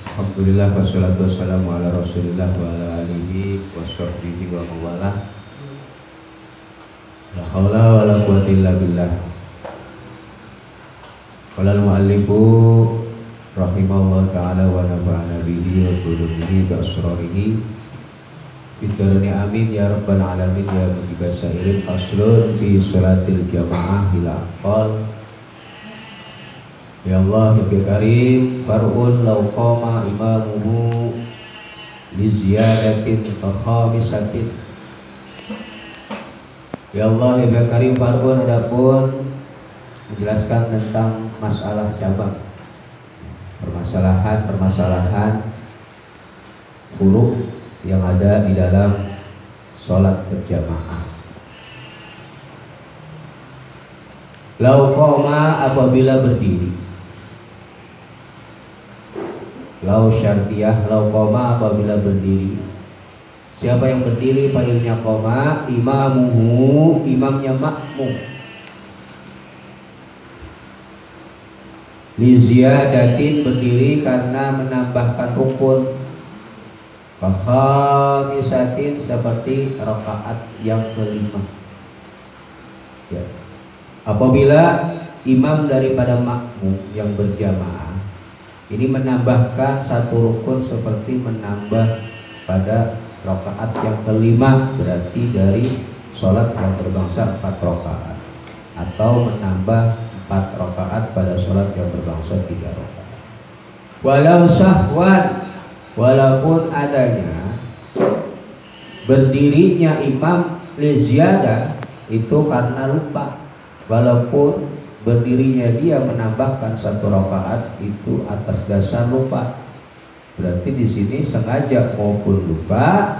Alhamdulillah wassalatu wassalamu ala rasulillah wa ala alihi wa sahbihi wa mawalah. La haula wa la quwwata illa billah. Qala al-muallifu rahimahullah ta'ala wa nafa'ana bihi wa qulubihi wa asrarihi bidarani amin ya rabbal alamin ya mujibas sairin. Aslun fi salatil jamaah ila aqal. Ya Allah ya Karim, far'un law qama imamuhu li ziyadatin khamisatin. Ya Allah ya Karim, far'un adapun menjelaskan tentang masalah cabang, permasalahan furu' yang ada di dalam sholat berjamaah. Law qama apabila berdiri. Lau syartiyah, lau koma apabila berdiri. Siapa yang berdiri fa'ilnya koma, imamuhu, imamnya makmum. Li ziyadatin berdiri karena menambahkan rukun. Fakhamisatin seperti rakaat yang kelima. Ya. Apabila imam daripada makmum yang berjamaah ini menambahkan satu rukun seperti menambah pada rakaat yang kelima, berarti dari sholat yang berbangsa 4 rakaat, atau menambah 4 rakaat pada sholat yang berbangsa 3 rakaat. Walau sahwan, walaupun adanya berdirinya imam li ziyadah itu karena lupa, walaupun berdirinya dia menambahkan 1 rakaat itu atas dasar lupa. Berarti di sini sengaja maupun lupa,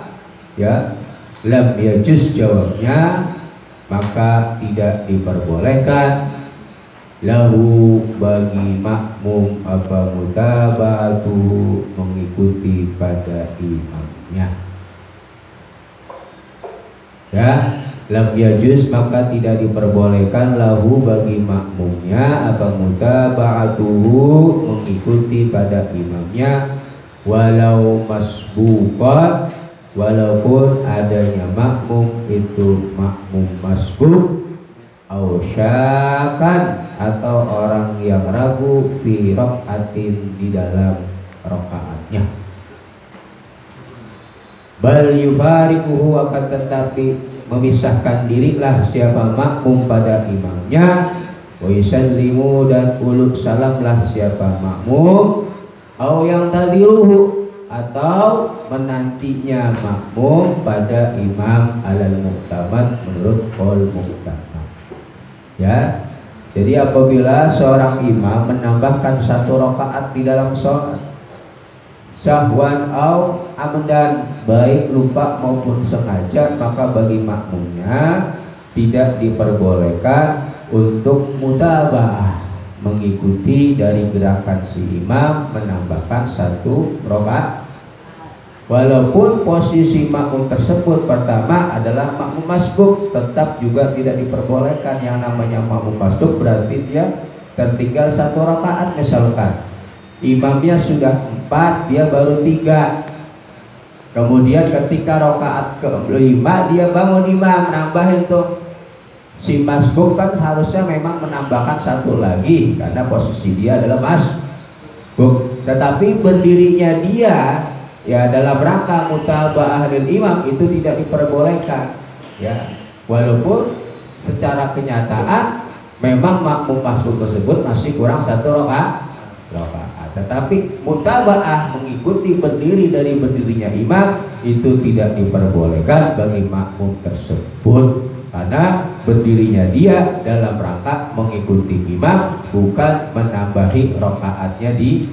ya, lam yajuz jawabnya, maka tidak diperbolehkan lahu bagi makmum apa mutaba'atu mengikuti pada imamnya. Ya, lam yajuz maka tidak diperbolehkan lahu bagi makmumnya apa mutaba'atuhu mengikuti pada imamnya, walau masbuqan, walaupun adanya makmum itu makmum masbuq, au syakan atau orang yang ragu fi rakaatin di dalam rakaatnya. Bal yufariquhu, akan tetapi memisahkan dirilah siapa makmum pada imamnya, wa yusallimu dan uluk salamlah siapa makmum, au yang tadiruhu atau menantinya makmum pada imam alal muqtamad menurut qaul muqtamad. Ya, jadi apabila seorang imam menambahkan 1 rakaat di dalam sholat, sahwan au amdan, baik lupa maupun sengaja, maka bagi makmumnya tidak diperbolehkan untuk mutaba'ah mengikuti dari gerakan si imam menambahkan 1 rakaat, walaupun posisi makmum tersebut pertama adalah makmum masbuk, tetap juga tidak diperbolehkan. Yang namanya makmum masbuk berarti dia tertinggal 1 rakaat, misalkan imamnya sudah 4, dia baru 3. Kemudian ketika rakaat ke-5 dia bangun imam, nambahin tuh. Si masbuk kan harusnya memang menambahkan 1 lagi karena posisi dia adalah masbuk. Tetapi berdirinya dia ya dalam rangka mutaba'ah lil imam itu tidak diperbolehkan. Ya, walaupun secara kenyataan memang makmum masbuk tersebut masih kurang 1 rakaat. Tetapi mutaba'ah mengikuti berdiri dari berdirinya imam itu tidak diperbolehkan bagi makmum tersebut, karena berdirinya dia dalam rangka mengikuti imam, bukan menambahi rakaatnya di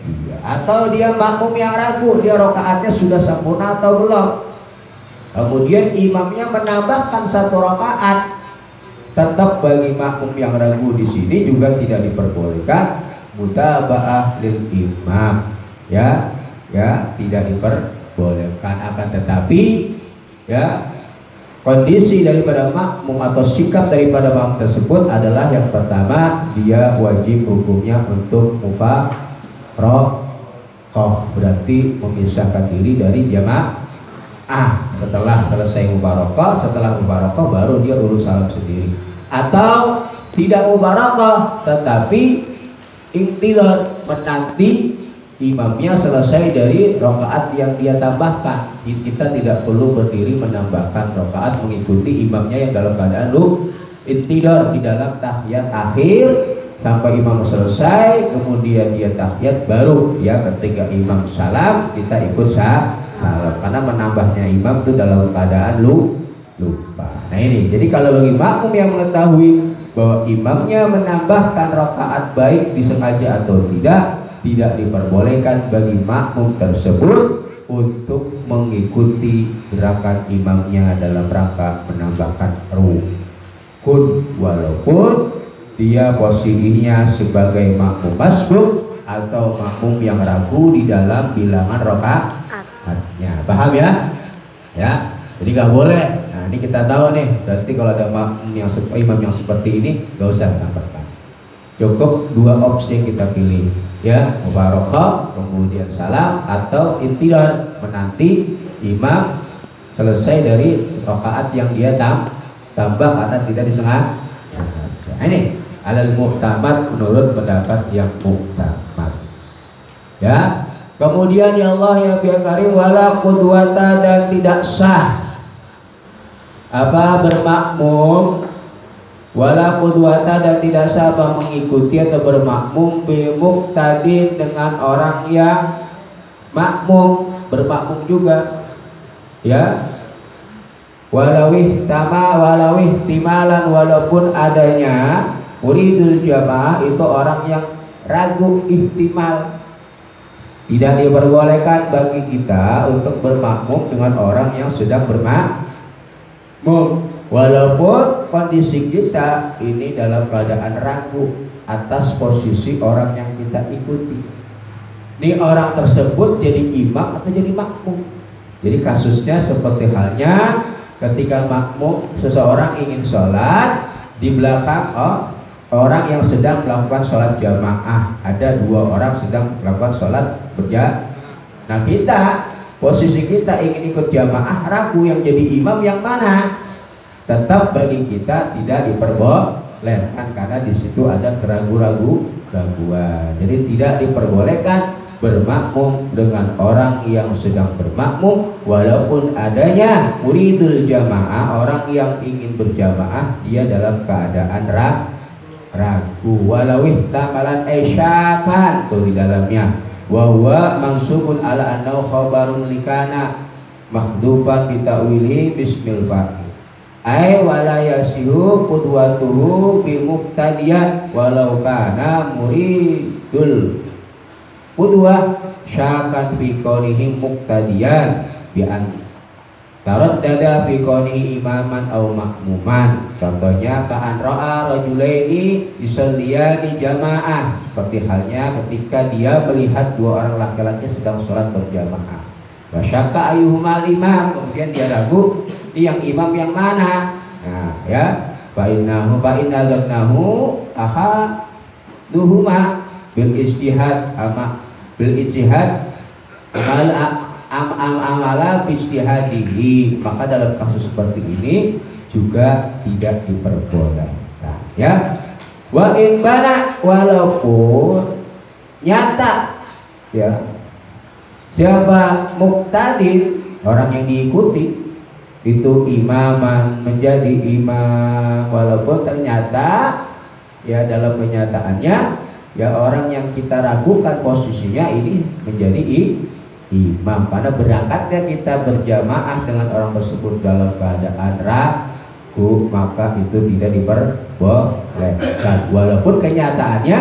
dia. Atau dia makmum yang ragu, dia rakaatnya sudah sempurna atau belum, kemudian imamnya menambahkan 1 rakaat, tetap bagi makmum yang ragu di sini juga tidak diperbolehkan mutaba'ah lil imam, ya tidak diperbolehkan. Akan tetapi ya Kondisi daripada makmum atau sikap daripada makmum tersebut adalah yang pertama, dia wajib hukumnya untuk mufaroqah, berarti memisahkan diri dari jamaah. Setelah selesai mufaroqah, baru dia urus salam sendiri. Atau tidak mufaroqah tetapi intidar, menanti imamnya selesai dari rakaat yang dia tambahkan. Kita tidak perlu berdiri menambahkan rakaat mengikuti imamnya yang dalam keadaan intidar di dalam tahiyat akhir sampai imam selesai, kemudian dia tahiyat, baru ya ketika imam salam kita ikut salam, karena menambahnya imam itu dalam keadaan lupa. Nah ini, jadi kalau bagi makmum yang mengetahui bahwa imamnya menambahkan rakaat baik disengaja atau tidak diperbolehkan bagi makmum tersebut untuk mengikuti gerakan imamnya dalam rangka menambahkan rukun, walaupun dia posisinya sebagai makmum masbuk atau makmum yang ragu di dalam bilangan rakaatnya. Paham ya? Ya, jadi nggak boleh. Nah ini kita tahu nih, berarti kalau ada makmum imam yang seperti ini nggak usah tambahkan. Cukup dua opsi yang kita pilih, ya, mufaroqah kemudian salam, atau intidar, menanti imam selesai dari rakaat yang dia tambah karena tidak disengaja. Nah, ini alal mu'tamad menurut pendapat yang mu'tamad. Ya, kemudian ya Allah ya biar karim, wala qudwata, dan tidak sah bermakmum, wala qudwata, dan tidak sah mengikuti atau bermakmum bimuqtadin, dengan orang yang makmum, bermakmum juga, ya, walawih timalan, walaupun adanya muridul jamaah itu orang yang ragu ihtimal. Tidak diperbolehkan bagi kita untuk bermakmum dengan orang yang sedang bermakmum, walaupun kondisi kita ini dalam keadaan ragu atas posisi orang yang kita ikuti. Ini orang tersebut jadi imam atau jadi makmum. Jadi kasusnya seperti halnya ketika makmum, seseorang ingin sholat di belakang orang yang sedang melakukan sholat jamaah. Ada dua orang sedang melakukan sholat berjamaah. Nah posisi kita ingin ikut jamaah, ragu yang jadi imam yang mana. Tetap bagi kita tidak diperbolehkan karena di situ ada keraguan. Jadi tidak diperbolehkan bermakmum dengan orang yang sedang bermakmum, walaupun adanya muridul jamaah, orang yang ingin berjamaah, dia dalam keadaan ragu. Walawih tamalan esyakan, tuh di dalamnya wahwa mansubun ala annau khabarun likana mahdufan bitawili bismil fa'il ay wala yasihu qudwatuhu bimuqtadiyan walau kana muridul qudwah syakan fi kaunihi muqtadiyan bi an taraddada fi kaunihi imaman aw makmuman. Contohnya ka'an ra'a rajulaini yusalliyani jamaah, seperti halnya ketika dia melihat dua orang laki-laki sedang sholat berjamaah. Wa syakka ayyuhumal imam, kemudian dia ragu ini yang imam yang mana. Nah ya, fa inna dzannahu ahaduhuma bil ijtihad amala bijtihadihi, maka dalam kasus seperti ini juga tidak diperbolehkan, ya. Wa in bana, walaupun nyata, ya, siapa muqtadin, orang yang diikuti itu imaman, menjadi imam, walaupun ternyata ya dalam kenyataannya ya orang yang kita ragukan posisinya ini menjadi imam, karena berangkatnya kita berjamaah dengan orang tersebut dalam keadaan ragu, maka itu tidak diperbolehkan walaupun kenyataannya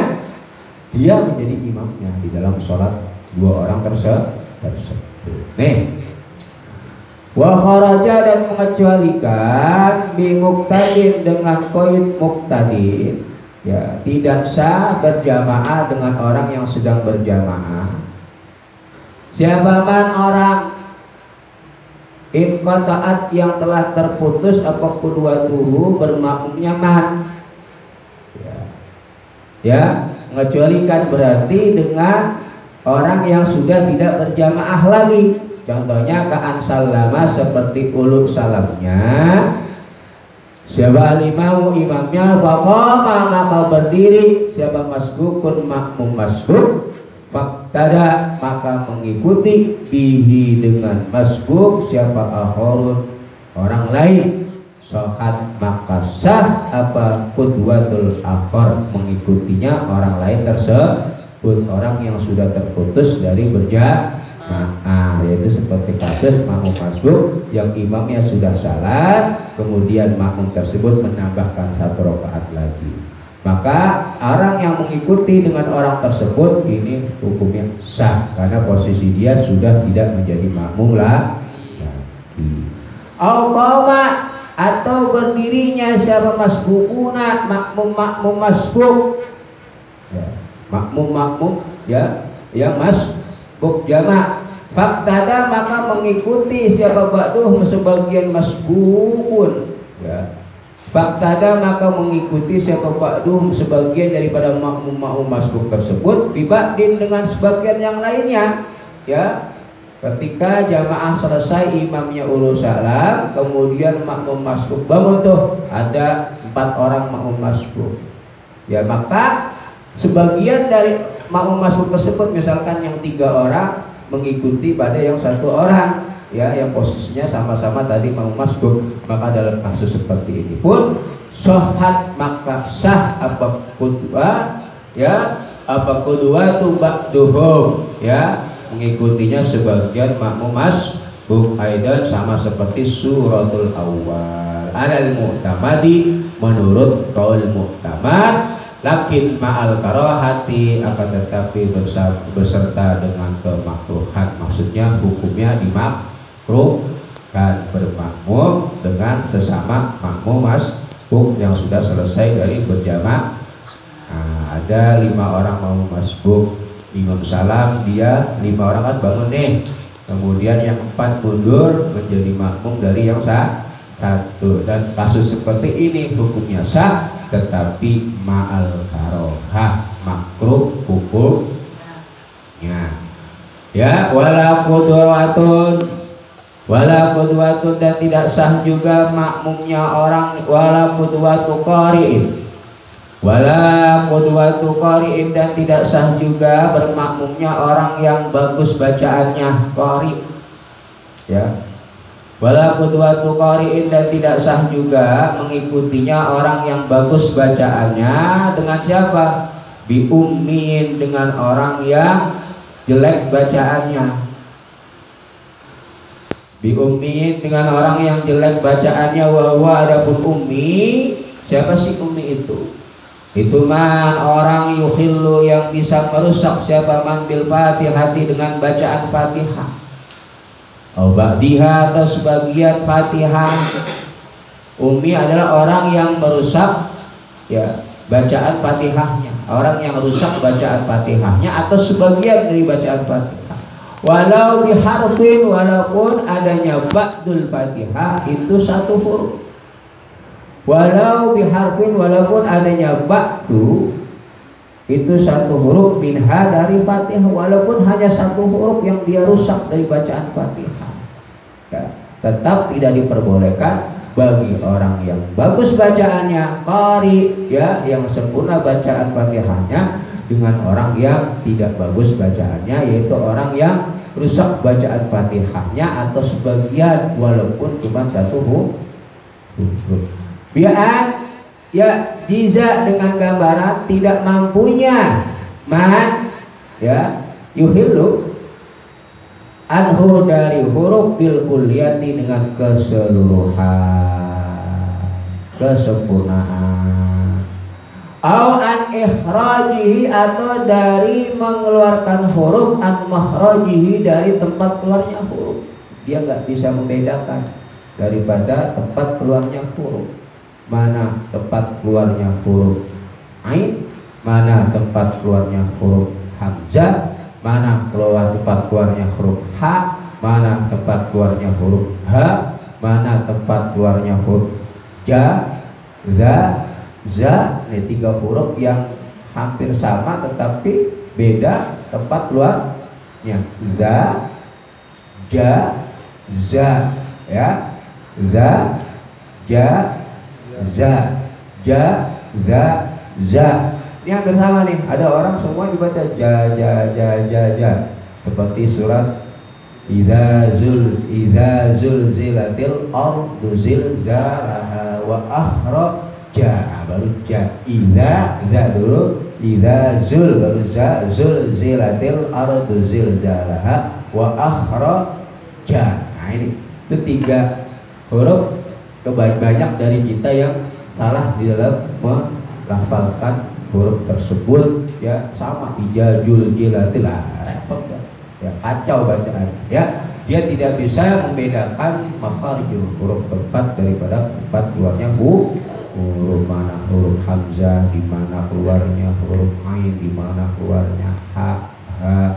dia menjadi imamnya di dalam sholat dua orang tersebut. Nih, wa kharaja, dan mengecualikan bi muqtadin, dengan koin muqtadin, ya, tidak sah berjamaah dengan orang yang sedang berjamaah. Siapa man orang inqata'at yang telah terputus apa qudwatuhu bermakmumnya man. Ya, mengecualikan berarti dengan orang yang sudah tidak berjamaah lagi. Contohnya ka'an salama seperti uluk salamnya. Siapa alimamu imamnya faqama maka berdiri, siapa masbukun makmum masbuk faktada maka mengikuti bihi dengan masbuk siapa akhorun orang lain sohat maka sah apa qudwatul akhor mengikutinya orang lain tersebut orang yang sudah terputus dari berjamaah, yaitu seperti kasus makmum masbuk yang imamnya sudah salat kemudian makmum tersebut menambahkan 1 rakaat lagi, maka orang yang mengikuti dengan orang tersebut ini hukumnya sah karena posisi dia sudah tidak menjadi makmum lagi. Atau berdirinya siapa masbukuna makmum masbuk ya, makmum ya yang masbuk jamak faktada maka mengikuti siapa ba'duh sebagian masbukun ya, faktada maka mengikuti siapa ba'duh sebagian daripada makmum masbuk tersebut bibadin dengan sebagian yang lainnya ya. Ketika jamaah selesai imamnya ulul salam kemudian makmum masbuk bangun tuh ada 4 orang makmum masbuk ya, maka sebagian dari makmum masbuk tersebut misalkan yang 3 orang mengikuti pada yang 1 orang ya yang posisinya sama-sama tadi makmum masbuk, maka dalam kasus seperti ini pun sohat maka sah apa qudwa ya apa qudwatu ba'duhum ya mengikutinya sebagian makmum masbuk aidan sama seperti suratul awal alal mu'tamadi menurut qaul mu'tamad lakin ma'al karahati akan tetapi beserta dengan kemakruhan, maksudnya hukumnya dimakruhkan bermakmum dengan sesama makmum masbuk yang sudah selesai dari berjamaah. Nah, ada 5 orang makmum masbuk imam salam dia 5 orang kan bangun nih, kemudian yang 4 mundur menjadi makmum dari yang satu dan kasus seperti ini hukumnya sah tetapi ma'al karohah makruh hukumnya ya. Wala qudwatun dan tidak sah juga makmumnya orang wala qudwatu qari'in wala qudwatu qari'in dan tidak sah juga bermakmumnya orang yang bagus bacaannya qari ya. Wala qudwatu qari'in dan tidak sah juga mengikutinya orang yang bagus bacaannya dengan siapa? Bi ummin dengan orang yang jelek bacaannya. Bi ummin dengan orang yang jelek bacaannya wa adapun ummi siapa sih ummi itu? Itu man orang yukhillu yang bisa merusak siapa man bil fatihati dengan bacaan fatihah ba'diha atau sebagian fatihah. Ummi adalah orang yang merusak ya bacaan fatihahnya, orang yang rusak bacaan fatihahnya atau sebagian dari bacaan fatihah walau biharfin walaupun adanya ba'dul fatihah itu 1 huruf walau biharfin walaupun adanya ba'du itu 1 huruf minha dari fatihah walaupun hanya 1 huruf yang dia rusak dari bacaan fatihah ya, tetap tidak diperbolehkan bagi orang yang bagus bacaannya qari ya yang sempurna bacaan fatihahnya dengan orang yang tidak bagus bacaannya yaitu orang yang rusak bacaan fatihahnya atau sebagian walaupun cuma 1 huruf. Bi'an ya jiza dengan gambaran tidak mampunya man ya yuhillu anhu dari huruf bil kulliyati dengan keseluruhan kesempurnaan au an ikhrajihi atau dari mengeluarkan huruf an makhrajihi dari tempat keluarnya huruf, dia nggak bisa membedakan daripada tempat keluarnya huruf, mana tempat keluarnya huruf ain, mana tempat keluarnya huruf hamzah, mana tempat keluarnya huruf ha, mana tempat keluarnya huruf H, mana tempat keluarnya huruf Ja, Za, Za. Ini 3 huruf yang hampir sama tetapi beda tempat keluarnya. Za, Ja, Za, ya. Za, Ja, Za, Ja, Za, Za. Ini hampir sama nih. Ada orang semua dibaca Ja, Ja, Ja, Ja, Ja. Seperti surat Idza zulzilatil ardu zilzalaha wa akhraja, baru ja. Idza, za dulu. Idza zul, baru za. Zulzilatil ardu zilzalaha wa akhraja. Nah ini itu 3 huruf. Banyak dari kita yang salah di dalam melafalkan huruf tersebut, ya. Sama ijazul jilatil, repot ya, kacau bacaan, ya. Dia tidak bisa membedakan makharijul huruf tempat daripada tempat keluarnya huruf mana huruf hamzah, di mana keluarnya huruf ain, di mana keluarnya ha,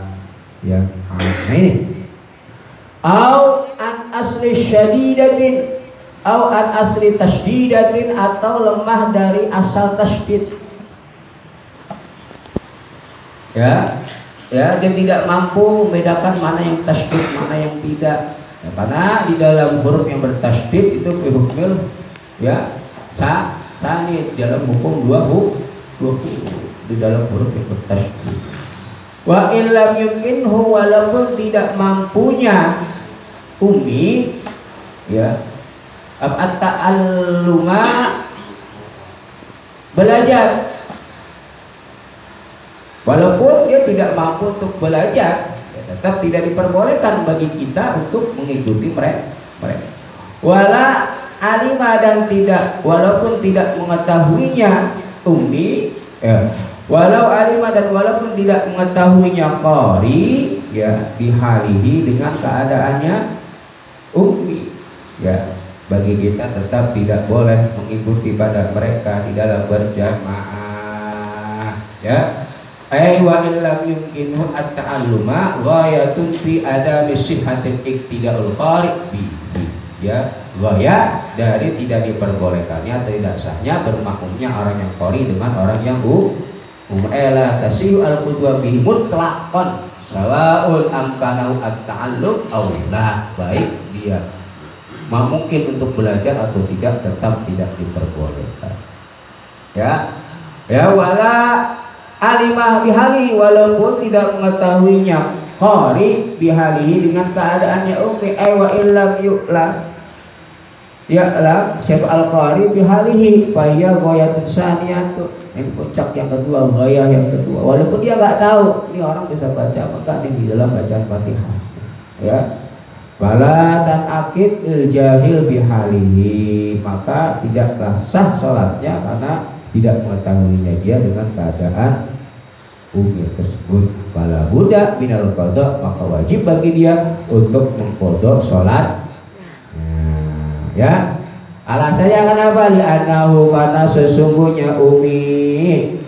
ya. Nah ini au an asli syadidatin, au an asli tasdidatin, atau lemah dari asal tasdid, ya. Ya, dia tidak mampu membedakan mana yang tasdid, mana yang tidak. Ya, karena di dalam huruf yang bertasdid itu hukum, ya, sani dalam hukum dua huruf di dalam huruf yang bertasdid. Wa illam yumkinhu, walaupun tidak mampunya umi, ya, at-ta'alluma, belajar. Walaupun dia tidak mampu untuk belajar, ya, tetap tidak diperbolehkan bagi kita untuk mengikuti mereka. Wala alima, dan tidak, walaupun tidak mengetahuinya ummi, ya. Walau alima, dan walaupun tidak mengetahuinya qari, ya, bihalihi, dengan keadaannya ummi, ya. Bagi kita tetap tidak boleh mengikuti pada mereka di dalam berjamaah, ya. Wa illam yumkinhu at-ta'alluma ghayatun fi adami sihhatil iktida'ul qari bi, ya. Ghaya dari tidak diperbolehkannya atau tidak sahnya bermakmumnya orang yang qari dengan orang yang la tasihu al-qudwa bihi mutlaqan sawa'un amkanahu at-ta'allum aw la, baik dia mungkin untuk belajar atau tidak, tetap tidak diperbolehkan, ya. Ya, wala alimah bihali, walaupun tidak mengetahuinya qari bihalihi, dengan keadaannya ummi. Wa illam yu'lam, ya'lam siapa al-qari bihalihi fa hiya ghayatun saniyatu, ini puncak yang kedua, ghayah yang kedua. Walaupun dia nggak tahu ini orang bisa baca, maka ini di dalam bacaan Fatihah, ya. Bala dan akid jahil bihalihi, maka tidaklah sah sholatnya karena tidak mengetahuinya dia dengan keadaan umur tersebut. Fala budda minal qada, maka wajib bagi dia untuk mengqadha sholat. Nah, ya. Alasannya kenapa? Li'annahu, karena sesungguhnya umi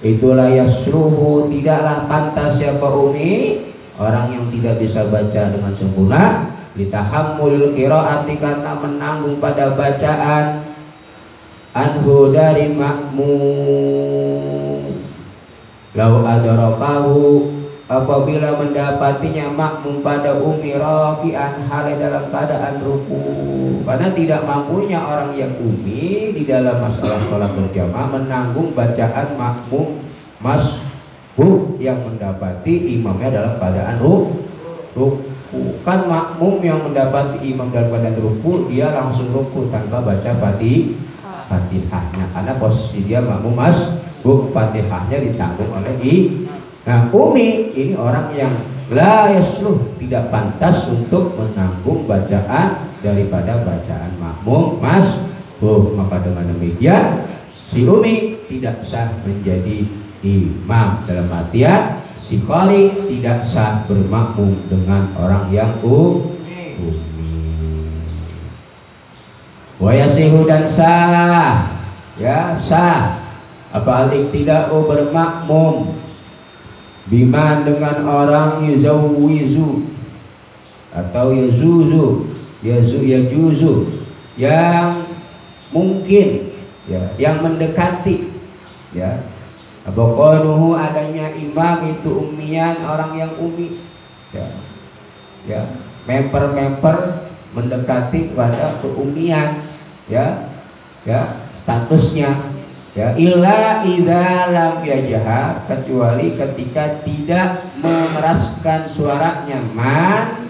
itulah yasruhu, tidaklah pantas siapa umi, orang yang tidak bisa baca dengan sempurna, litahammulil qiraati, karena menanggung pada bacaan, anhu dari makmum, lau adrakahu, apabila mendapatinya makmum pada umi raki'an, hal dalam keadaan ruku. Karena tidak mampunya orang yang umi di dalam masalah sholat berjamaah menanggung bacaan makmum masbuk yang mendapati imamnya dalam keadaan ruku. Kan makmum yang mendapati imam dalam keadaan ruku, dia langsung ruku tanpa baca Fatihahnya, karena posisi dia makmum masbuk, Fatihahnya ditanggung oleh Nah, umi ini orang yang la yasluh, tidak pantas untuk menanggung bacaan daripada bacaan makmum masbuk. Maka dengan demikian si umi tidak sah menjadi imam, dalam artian si qari tidak sah bermakmum dengan orang yang umi. Wa yasihu, dan sah, ya, sah apa tidak bermakmum biman dengan orang yuzawwizu, atau yajuzu yang mungkin, ya, yang mendekati, ya. Abokonuhu adanya imam itu ummian, orang yang umi, ya, ya, memper mendekati pada keumian, ya, ya, statusnya, ya, illa idza lam yajhar, kecuali ketika tidak mengeraskan suaranya, man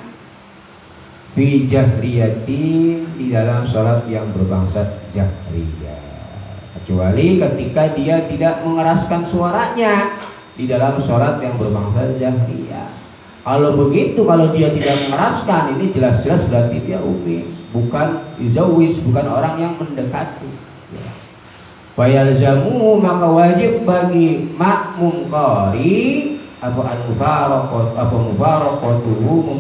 fi jahriyati, di dalam sholat yang berbangsa jahriyah, kecuali ketika dia tidak mengeraskan suaranya di dalam sholat yang berbangsa jahriyah. Kalau begitu, kalau dia tidak mengeraskan, ini jelas-jelas berarti dia umi, bukan yuzawis, bukan orang yang mendekati, ya. Fayalzamu, maka wajib bagi makmum qari apa mufaraqatuhu,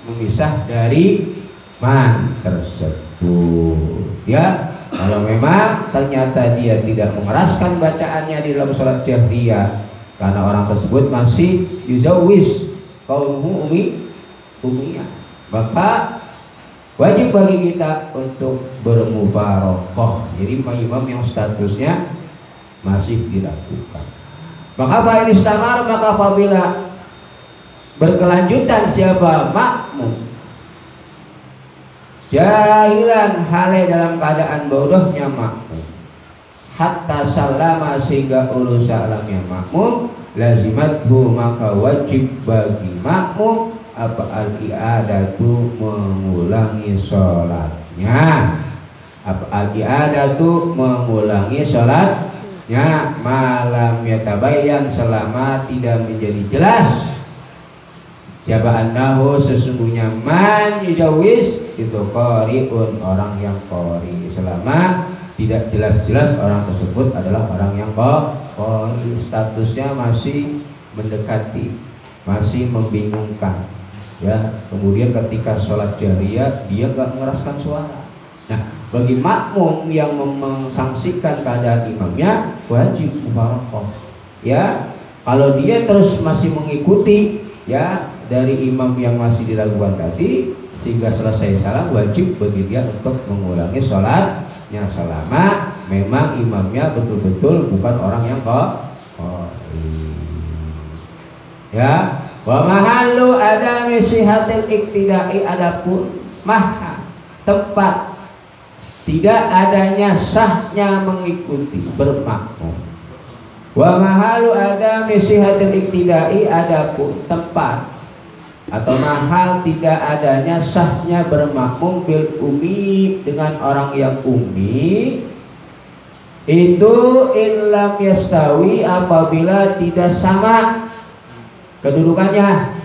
memisah dari man tersebut, ya. Kalau memang ternyata dia tidak mengeraskan bacaannya di dalam sholat jahriyah karena orang tersebut masih yuzawis kaunuhu umiyah, maka wajib bagi kita untuk bermufaraqah, jadi imam yang statusnya masih dilakukan. Maka fa in istamar, maka apabila berkelanjutan siapa makmum jahilan, hale dalam keadaan bodohnya makmum, hatta salama, sehingga urus salamnya makmum, lazimathu, maka wajib bagi makmum apa al-i'adatu, mengulangi sholatnya, apa al-i'adatu, mengulangi sholatnya, malam yatabayyan, selama tidak menjadi jelas siapa annahu, sesungguhnya man yujawis itu qari'un, orang yang qari, selama tidak jelas-jelas orang tersebut adalah orang yang qari, statusnya masih mendekati, masih membingungkan, ya. Kemudian ketika sholat jahriyah dia nggak mengeraskan suara. Nah, bagi makmum yang mensangsikan keadaan imamnya wajib mufaraqah, ya. Kalau dia terus masih mengikuti, ya, dari imam yang masih diragukan tadi sehingga selesai salam, wajib bagi dia untuk mengulangi sholatnya selama memang imamnya betul-betul bukan orang yang qari, ya. Wa mahallu adami sihatil iktidai, adapun maha, tempat tidak adanya sahnya mengikuti bermakmum. Wa mahalu adami sihatil iktidai, adapun tempat atau mahal tidak adanya sahnya bermakmum bil umi, dengan orang yang umi, itu illam yastawi, apabila tidak sama kedudukannya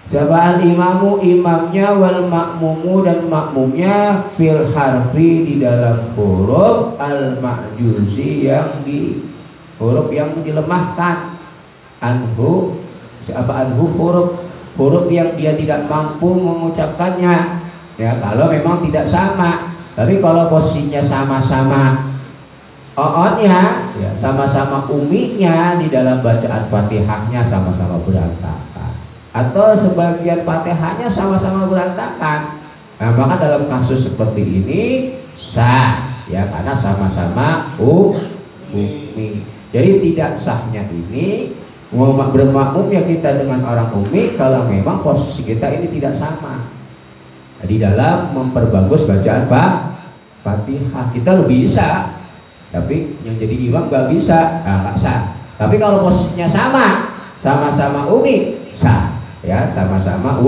siapa al-imamu, imamnya, wal makmumu, dan makmumnya, fil harfi, di dalam huruf al-ma'juzi, yang di huruf yang dilemahkan, anhu, siapa anhu, huruf yang dia tidak mampu mengucapkannya, ya. Kalau memang tidak sama, tapi kalau posisinya sama-sama o'nya, ya, sama-sama uminya, di dalam bacaan Fatihahnya sama-sama berantakan, atau sebagian Fatihahnya sama-sama berantakan, nah, maka dalam kasus seperti ini sah, ya, karena sama-sama umi. Jadi tidak sahnya ini bermakmum ya kita dengan orang umi kalau memang posisi kita ini tidak sama di dalam memperbagus bacaan Fatihah. Kita lebih bisa, tapi yang jadi imam nggak bisa, nggak sah. Tapi kalau posisinya sama-sama umi, sah, ya, sama-sama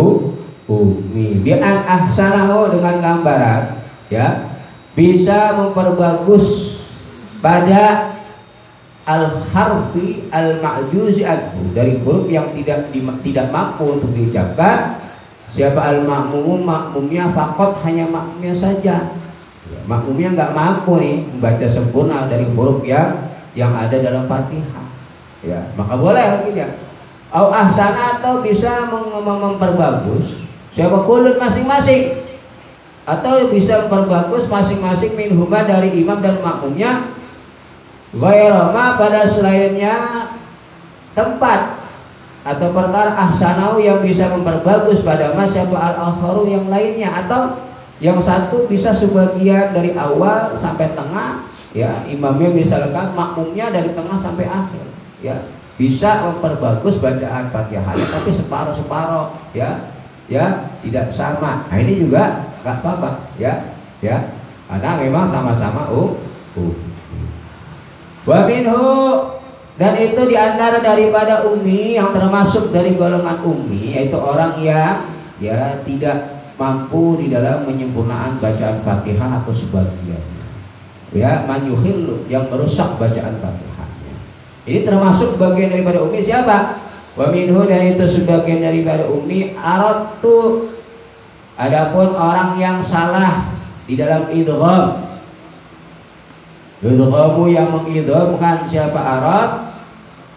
umi. Bi'an ahsanahu, dengan gambaran, ya, bisa memperbagus pada al-harfi al-ma'juzi anhu, dari huruf yang tidak mampu untuk diucapkan. Siapa al-ma'mum, makmumnya, fakot, hanya makmumnya saja, ya, makmumnya nggak mampu nih membaca sempurna dari huruf yang ada dalam Fatihah, ya, maka boleh begitu, ya. Au ahsana, atau bisa memperbagus siapa kulun, masing-masing, atau bisa memperbagus masing-masing minhuma, dari imam dan makmumnya, ghairama, pada selainnya tempat atau perkara ahsanau yang bisa memperbagus pada masa al-akharu yang lainnya, atau yang satu bisa sebagian dari awal sampai tengah, ya imamnya misalkan makmumnya dari tengah sampai akhir, ya bisa memperbagus bacaan Fatihahnya tapi separuh-separuh, ya tidak sama. Nah ini juga nggak apa-apa, ya karena memang sama-sama wa minhu, dan itu diantara daripada ummi yang termasuk dari golongan ummi, yaitu orang yang tidak mampu di dalam menyempurnakan bacaan Fatihah atau sebagiannya, ya manyuhil, yang merusak bacaan Fatihahnya. Ini termasuk bagian daripada ummi. Siapa? Wa minhu, dan itu sebagian daripada ummi aratu. Adapun orang yang salah di dalam idgham, idghamu yang mengidghamkan siapa arad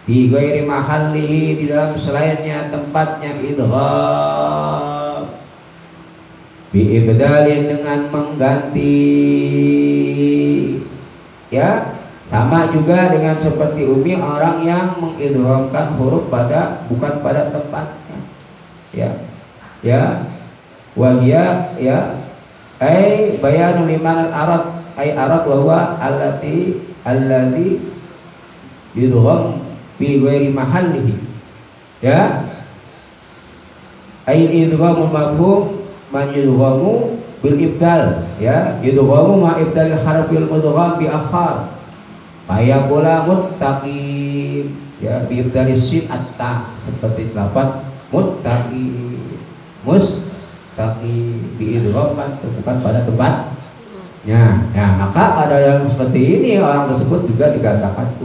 di ghairi mahallihi, di dalam selainnya tempatnya idgham, bi ibdalin, dengan mengganti, ya sama juga dengan seperti umi orang yang mengidghamkan huruf bukan pada tempatnya, wahia, ai bayanu liman al-arad, ai arad wa huwa alladhi yudgham fi ghairi mahallihi, ai idghamu mafhum man yudghamu bil ibdal, yudghamu ma ibdal harfil mudgham bi akhar, fayaqula muttaqim, bi ibdal sin atta, seperti lafaz muttaqim, mustaqim diidghamkan bukan pada tempatnya. Maka pada yang seperti ini orang tersebut juga dikatakan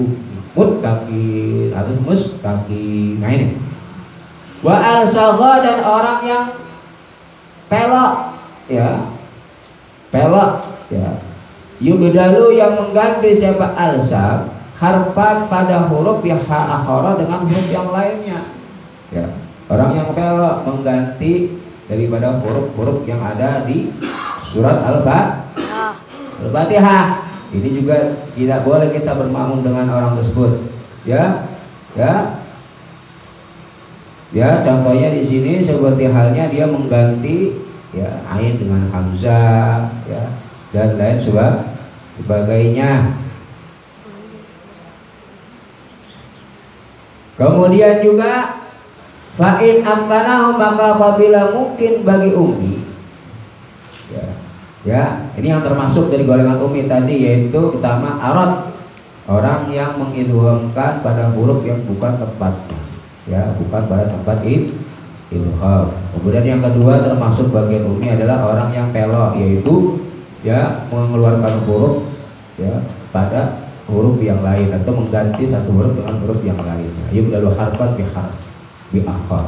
muttaqin atau mustaqim. Nah ini. Wa al-sagha, dan orang yang pelok, yubdalu, yang mengganti siapa al-sag harfan pada huruf yang akhara dengan huruf yang lainnya, orang yang pelok mengganti daripada huruf-huruf yang ada di surat Al-Fatihah. Ini juga tidak boleh kita bermakmum dengan orang tersebut, contohnya di sini seperti halnya dia mengganti ain dengan hamzah, dan lain sebagainya. Kemudian juga fa'in amkanahu, maka apabila mungkin bagi ummi, ini yang termasuk dari golongan ummi tadi, yaitu pertama arad, orang yang mengidghamkan pada huruf yang bukan tempatnya, bukan pada tempat idgham. Kemudian yang kedua termasuk bagian ummi adalah orang yang pelok, yaitu mengeluarkan huruf pada huruf yang lain atau mengganti satu huruf dengan huruf yang lainnya. Yubdalu harfan bi harf bi akhar,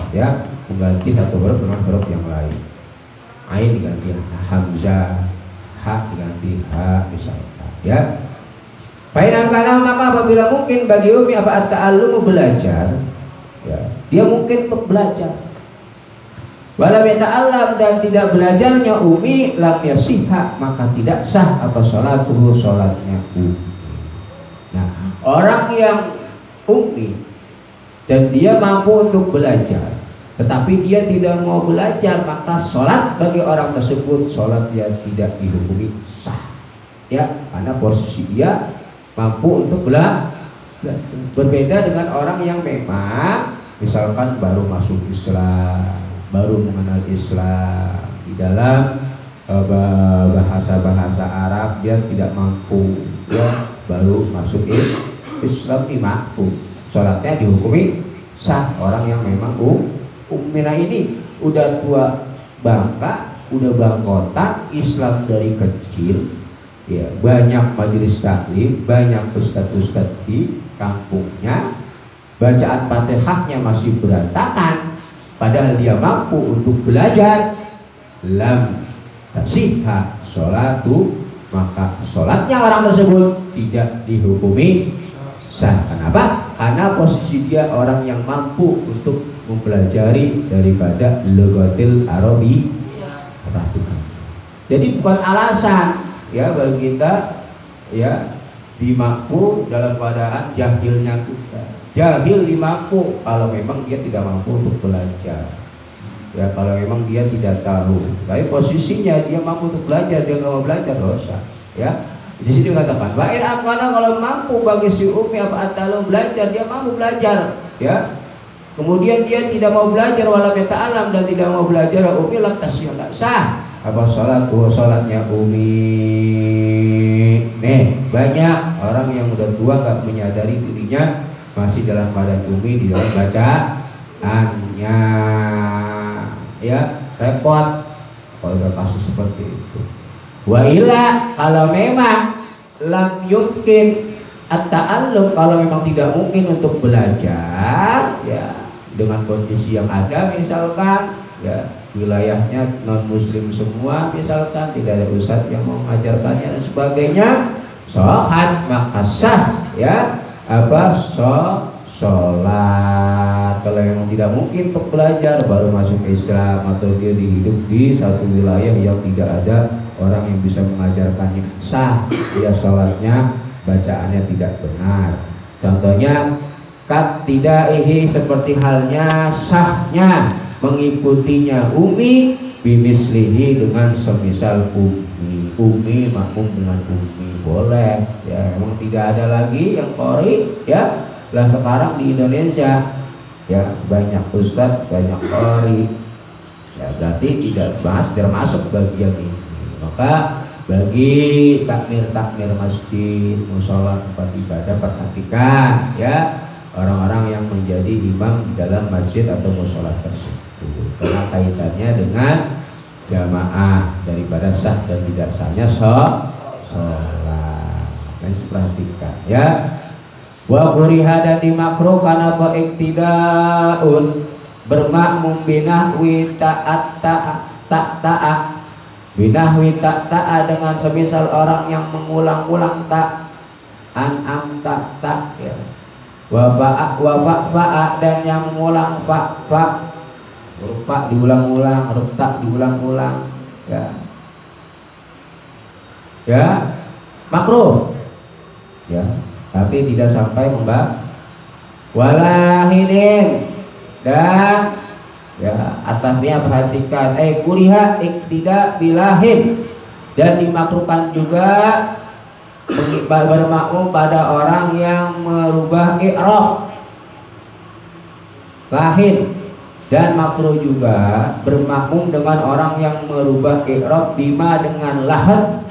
mengganti satu huruf dengan huruf yang lain. Ain diganti hamzah, ha diganti ha, misalnya, Fa'inam kana, maka apabila mungkin bagi umi apa at-ta'allumu, belajar, dia mungkin untuk belajar. Walam yata'allam, dan tidak belajarnya umi, lam yasihha, maka tidak sah apa sholatuhu, sholatnya umi. Nah, orang yang umi dan dia mampu untuk belajar, tetapi dia tidak mau belajar, maka sholat bagi orang tersebut, sholat dia tidak dihukumi sah, karena posisi dia mampu untuk belajar. Berbeda dengan orang yang memang misalkan baru masuk Islam, baru mengenal Islam, di dalam bahasa-bahasa Arab dia tidak mampu, baru masuk Islam tidak mampu, sholatnya dihukumi sah. Orang yang memang ummina ini udah tua bangka, udah bangkotak, Islam dari kecil, banyak majelis taklim, banyak ustadz-ustadz di kampungnya, bacaan Fatihahnya masih berantakan, padahal dia mampu untuk belajar, lam tasihha sholatu, maka sholatnya orang tersebut tidak dihukumi sah. Kenapa? Karena posisi dia orang yang mampu untuk mempelajari daripada lughatil Arabi. Jadi bukan alasan bagi kita dimakfu dalam keadaan jahilnya kita. Jahil dimampu kalau memang dia tidak mampu untuk belajar. Ya kalau memang dia tidak tahu. Tapi posisinya dia mampu untuk belajar, dia nggak mau belajar, dosa. Ya. Di sini dikatakan, wa in amkana, kalau mampu bagi si umi apa atalu belajar, dia mampu belajar. Ya. Kemudian dia tidak mau belajar wala ta'alam dan tidak mau belajar, umi lam tasih, tak sah. Apa sholatnya umi. Nih, banyak orang yang udah tua nggak menyadari dirinya masih dalam keadaan umi di dalam bacaannya, ya repot kalau ada kasus seperti itu. Wa illa, kalau memang lam yumkin at-ta'allum, kalau memang tidak mungkin untuk belajar, ya dengan kondisi yang ada, misalkan ya wilayahnya non muslim semua, misalkan tidak ada ustadz yang mau mengajarkannya dan sebagainya, sholat maka sah, ya apa sholat. Kalau memang tidak mungkin untuk belajar, baru masuk Islam atau dia hidup di satu wilayah yang tidak ada orang yang bisa mengajarkannya, sah dia sholatnya, bacaannya tidak benar. Contohnya katidaihi, seperti halnya sahnya mengikutinya umi, bimislihi, dengan semisal umi makmum dengan umi, boleh ya. Memang tidak ada lagi yang qori, ya lah sekarang di Indonesia ya banyak ustadz, banyak qori, ya berarti tidak termasuk bagian ini. Maka bagi takmir masjid, musola, tempat ibadah, perhatikan ya orang-orang yang menjadi imam di dalam masjid atau musola tersebut, karena kaitannya dengan jamaah daripada sah dan tidak sahnya sholat. Ini perhatikan ya. Wa kuriha, dan dimakruh karena iktidaun bermakmum binahwi ta'at binahwi ta'ta, dengan semisal orang yang mengulang-ulang tak, an'am tak ya. Wa fa'a, dan yang mengulang fa huruf fa diulang-ulang, huruf ta diulang-ulang, ya makruh ya, tapi tidak sampai membah walahinin, dan ya atasnya perhatikan kuriha iktida bilahin, dan dimakruhkan juga bermakmum pada orang yang merubah i'rab lahin, dan makruh juga bermakmum dengan orang yang merubah i'rab bima, dengan lahan,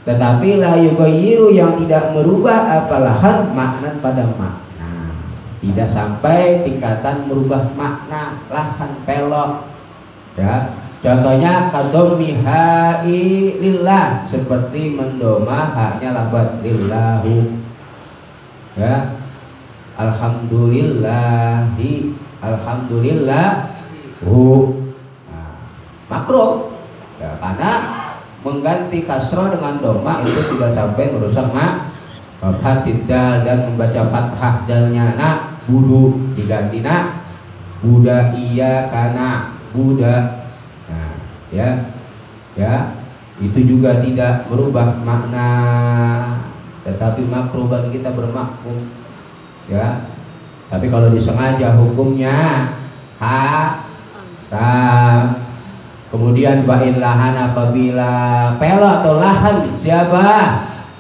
tetapi la yughayyiru, yang tidak merubah apa lahan makna pada makna, tidak sampai tingkatan merubah makna lahan pelok ya. Contohnya kadommi ha'i lillah, seperti mendoma haknya lafaz lillahu ya, alhamdulillahi, alhamdulillahu. Nah, makruh ya, karena mengganti kasroh dengan doma itu tidak sampai merusak fatidal, dan membaca fathah dalnya nak budu diganti nak buda, iya kana buda. Nah, ya itu juga tidak merubah makna, tetapi makruh bagi kita bermakmum ya. Tapi kalau disengaja hukumnya haram. Kemudian ba'in lahan, apabila pelo atau lahan, siapa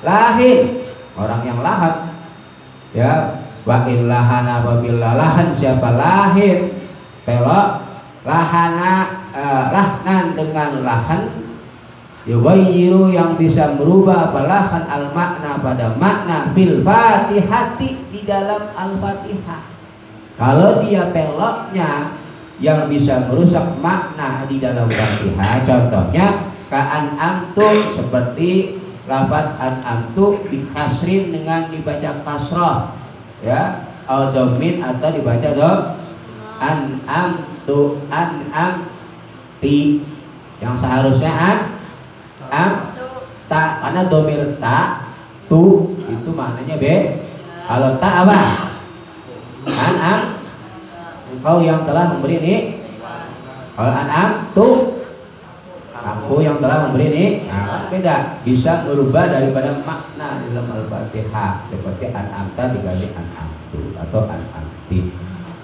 lahin, orang yang lahan ya. Ba'in lahan, apabila lahan, siapa lahin, pelo lahana, lahnan dengan lahan, yughayyiru, yang bisa merubah apa lahan al makna pada makna fil fatihati, di dalam al-fatihah. Kalau dia peloknya yang bisa merusak makna di dalam fatihah, contohnya ka'an'amtu, seperti lafaz an'amtu dikasrin dengan dibaca kasrah ya, au domin atau dibaca dom, an'amtu an'amti, yang seharusnya am ta, karena domir ta tu itu maknanya be. Kalau ta apa? An'am, engkau yang telah memberi ini. Kalau an'am tu Aku yang telah memberi ini, beda, bisa merubah daripada makna dalam Al-Fatihah seperti an'amta diganti an'amtu atau an'amti.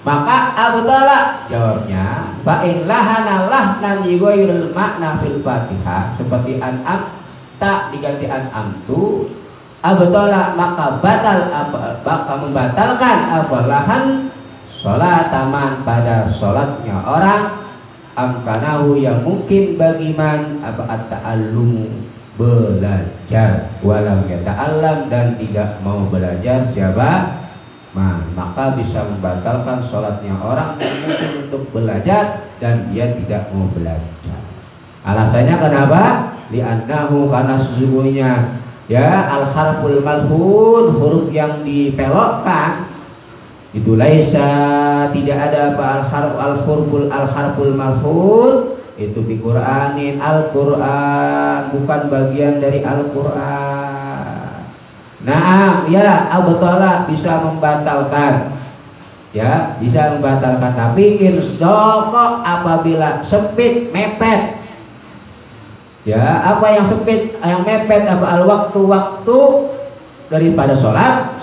Maka abdala jawabnya, fa in lahana lahnan yughayirul makna fil Fatihah seperti an'amta diganti an'amtu, abdala maka batal maka membatalkan lahan sholat taman pada sholatnya orang amkanahu yang mungkin bagi man at-ta'allum belajar walam yata'allam dan tidak mau belajar siapa man, maka bisa membatalkan sholatnya orang yang mungkin untuk belajar dan dia tidak mau belajar. Alasannya kenapa? Li'annahu karena sesungguhnya ya al-harful malhun huruf yang dipelokkan itu laisa tidak ada apa al-harful malhun itu di Qur'anin Al-Qur'an bukan bagian dari Al-Qur'an. Nah ya abtala bisa membatalkan ya bisa membatalkan tapi insdoko apabila sempit mepet ya apa yang sempit yang mepet apa al-waktu daripada sholat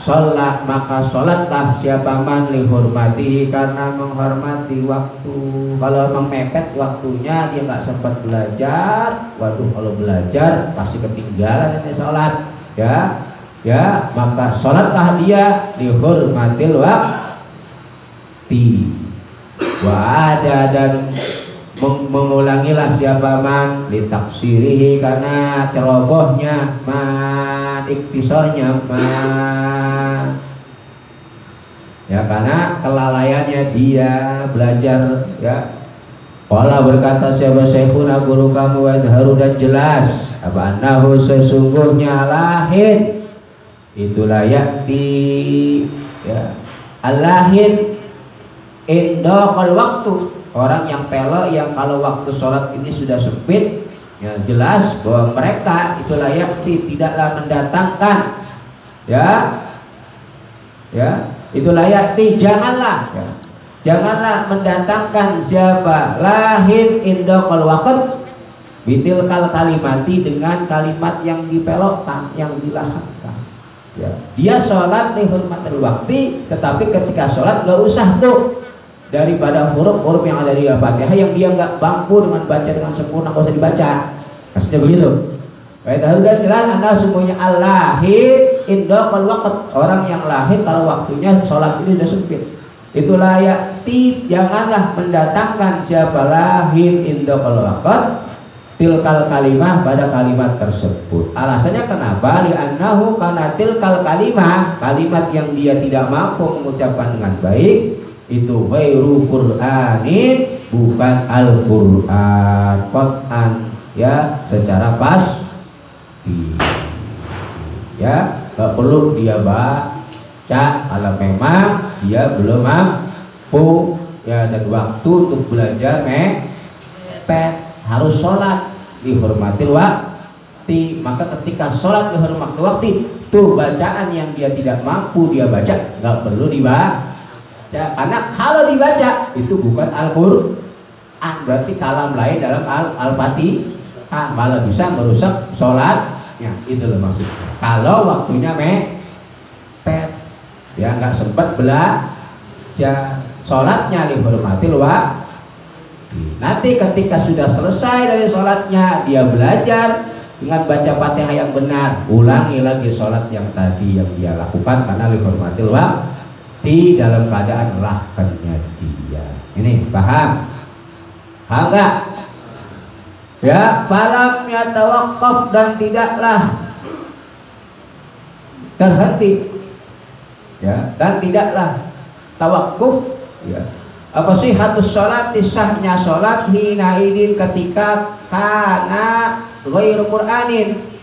maka sholatlah siapa man lihormati karena menghormati waktu. Kalau memang mepet waktunya dia nggak sempat belajar, waduh kalau belajar pasti ketinggalan ini sholat ya maka sholatlah dia lihormatil wakti wa ada dan mengulangilah siapa man litaksirihi karena cerobohnya man iktisornya man ya karena kelalaiannya dia belajar ya. Qala berkata siapa syekhuna guru kamu wajharu dan jelas apa annahu sesungguhnya lahin itulah yakti ya allahin indaqal waktu orang yang pelo yang kalau waktu sholat ini sudah sempit ya jelas bahwa mereka itu layak tidaklah mendatangkan ya itu layak janganlah mendatangkan siapa lahin indaqal waqt bitil kal kalimati dengan kalimat yang dipelokkan yang dilahankan ya dia sholat di hurmatil wakti tetapi ketika sholat gak usah tuh daripada huruf-huruf yang ada di Al-Fatihah yang dia nggak mampu dengan baca dengan sempurna nggak usah dibaca. Maksudnya begitu. Baik, sudah jelas anda semuanya al-lahir indaqal waqt orang yang lahir kalau waktunya sholat ini sudah sempit. Itulah yakti janganlah mendatangkan siapa lahir indaqal waqt tilkal kalimah pada kalimat tersebut. Alasannya kenapa? Li'annahu karena tilkal kalimah kalimat yang dia tidak mampu mengucapkan dengan baik itu ghairu Qur'anin bukan Al-Qur'an Qur'an ya secara pasti ya gak perlu dia baca kalau memang dia belum mampu ya dan waktu untuk belajar mepet harus sholat dihormatil waktu maka ketika sholat dihormatil waktu tuh bacaan yang dia tidak mampu dia baca gak perlu dibaca ya, karena kalau dibaca itu bukan Al-Qur'an berarti kalam lain dalam Al-Fatihah malah bisa merusak sholatnya itu loh maksudnya kalau waktunya mepet ya nggak sempat belajar sholatnya dihormatil nanti ketika sudah selesai dari sholatnya dia belajar dengan baca Fatihah yang benar ulangi lagi sholat yang tadi yang dia lakukan karena dihormatil di dalam keadaan lahkannya dia. Ini paham? Paham nggak? Ya, falam yatawaqqaf dan tidaklah terhenti. Ya, dan tidaklah tawakuf. Ya. Apa sih hatus sholat sahnya sholat hina idin ketika kana ghairu Qur'anin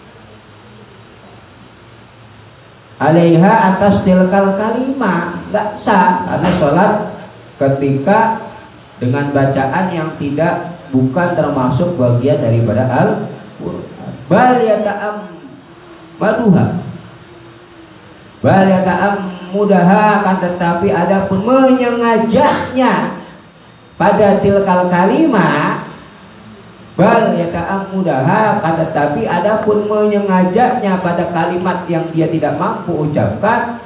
alaiha atas tilkal kalimah nggak sah karena sholat ketika dengan bacaan yang tidak bukan termasuk bagian daripada Al-Qur'an bal yata'am mudaha kan tetapi ada pun menyengajaknya pada tilkal kalimah bal yata'ammudaha, tetapi adapun menyengajanya pada kalimat yang dia tidak mampu ucapkan,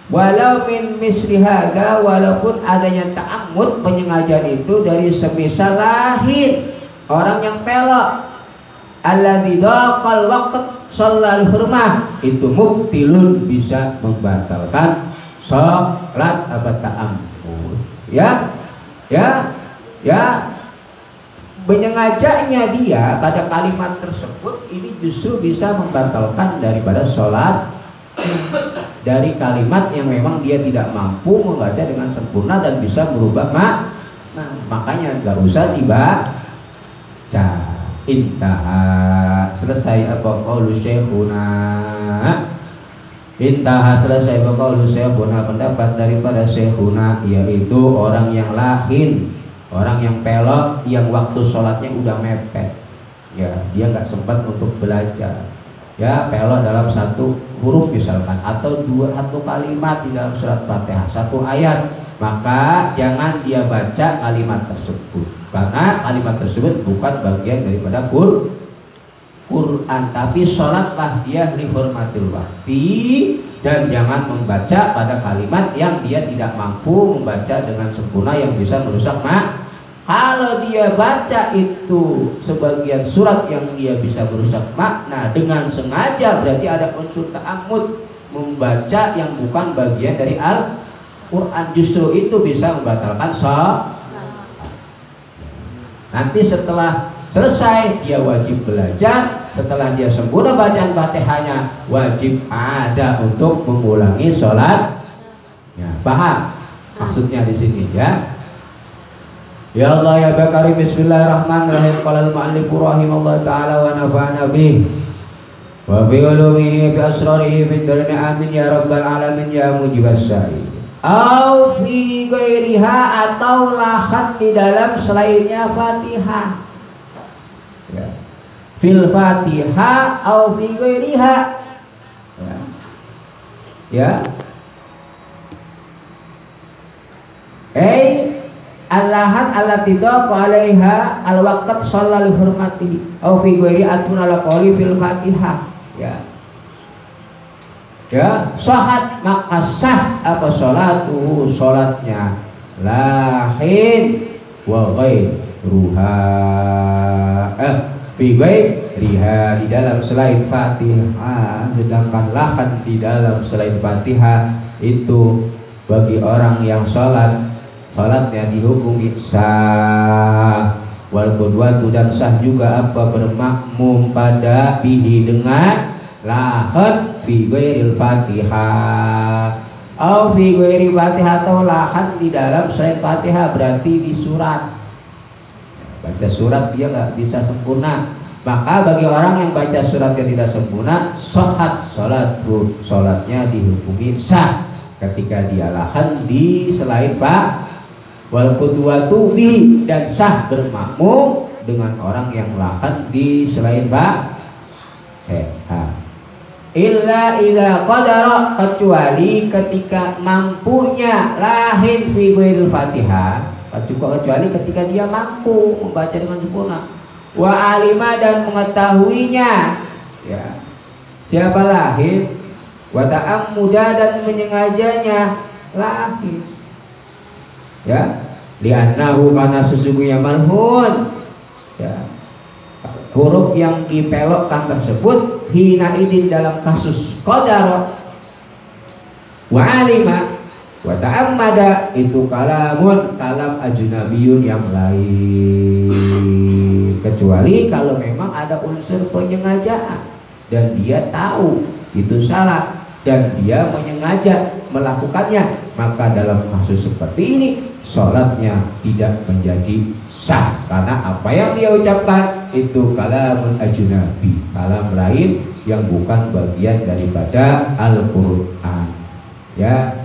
walau min misli hadza, walaupun adanya ta'ammud penyengajaan itu dari semisal lahin orang yang pelok, alladzi daqal waqt shallal hurmah, itu mubtilun, bisa membatalkan salat apa ta'ammud. Ya menyengajanya dia pada kalimat tersebut ini justru bisa membatalkan daripada sholat dari kalimat yang memang dia tidak mampu membaca dengan sempurna dan bisa merubah makanya nggak usah dibaca. Intaha, selesai apa qaulu syekhuna. Intaha, selesai apa qaulu syekhuna, pendapat daripada syekhuna, yaitu orang yang lahin, orang yang pelok, yang waktu sholatnya udah mepet, ya dia nggak sempat untuk belajar, ya pelok dalam satu huruf misalkan, atau satu kalimat di dalam surat Fatihah, satu ayat, maka jangan dia baca kalimat tersebut, karena kalimat tersebut bukan bagian daripada Quran, tapi sholatlah dia li hurmatil waqti, dan jangan membaca pada kalimat yang dia tidak mampu membaca dengan sempurna yang bisa merusak Kalau dia baca itu sebagian surat yang dia bisa merusak makna dengan sengaja, berarti ada unsur ta'ammud, membaca yang bukan bagian dari Al-Quran, justru itu bisa membatalkan sholat. Nanti setelah selesai dia wajib belajar, setelah dia sempurna bacaan Fatihahnya wajib ada untuk mengulangi sholat. Ya, paham maksudnya di sini ya? Ya Allah ya Bakari, bismillahirrahmanirrahim. Qala al-mu'allif rahimahullah ta'ala wa nafa'ana bih wa bi ulumihi bi asrarihi fi dunya, amin ya rabbal alamin ya mujibas sa'i. Au fi ghairiha, atau lahan di dalam selainnya Fatihah. Ya. Fil Fatihah au fi ghairiha. Ya. Allahan allati daqa 'alaiha al-waqt shallal hurmati au fi ghairi atun ala qawli fil Fatihah. Ya, sahat maka sah apa salatu, salatnya lahin wa ghairuha fi ghairiha, di dalam selain Fatihah, sedangkan lahan di dalam selain Fatihah itu bagi orang yang salatnya dihukumi sah, wal qudwatu, dan sah juga apa bermakmum pada bihi dengan lahan fi ghairil Fatihah au fi ghairi Fatihah, atau lahan di dalam selain Fatihah, berarti di surat, baca surat dia nggak bisa sempurna, maka bagi orang yang baca surat yang tidak sempurna, sahhat salatnya dihukumi sah ketika dia lahan di selain wal qudwatu bi, dan sah bermakmum dengan orang yang lahan di selain illa idza qadara, kecuali ketika mampunya lahin fi ghairil Fatihah, kecuali ketika dia mampu membaca dengan sempurna, wa alima, dan mengetahuinya, ya siapa lahin, wa ta'ammuda, dan menyengajanya lahin, ya li'annahu, karena sesungguhnya malhun, ya huruf yang dipelokkan tersebut hina idin dalam kasus qadar wa alima wa ta'ammada, itu kalam ajnabiyun yang lain, kecuali kalau memang ada unsur penyengajaan dan dia tahu itu salah dan dia menyengaja melakukannya, maka dalam kasus seperti ini sholatnya tidak menjadi sah, karena apa yang dia ucapkan itu kalamun ajnabi, kalam lain yang bukan bagian daripada Al-Quran, ya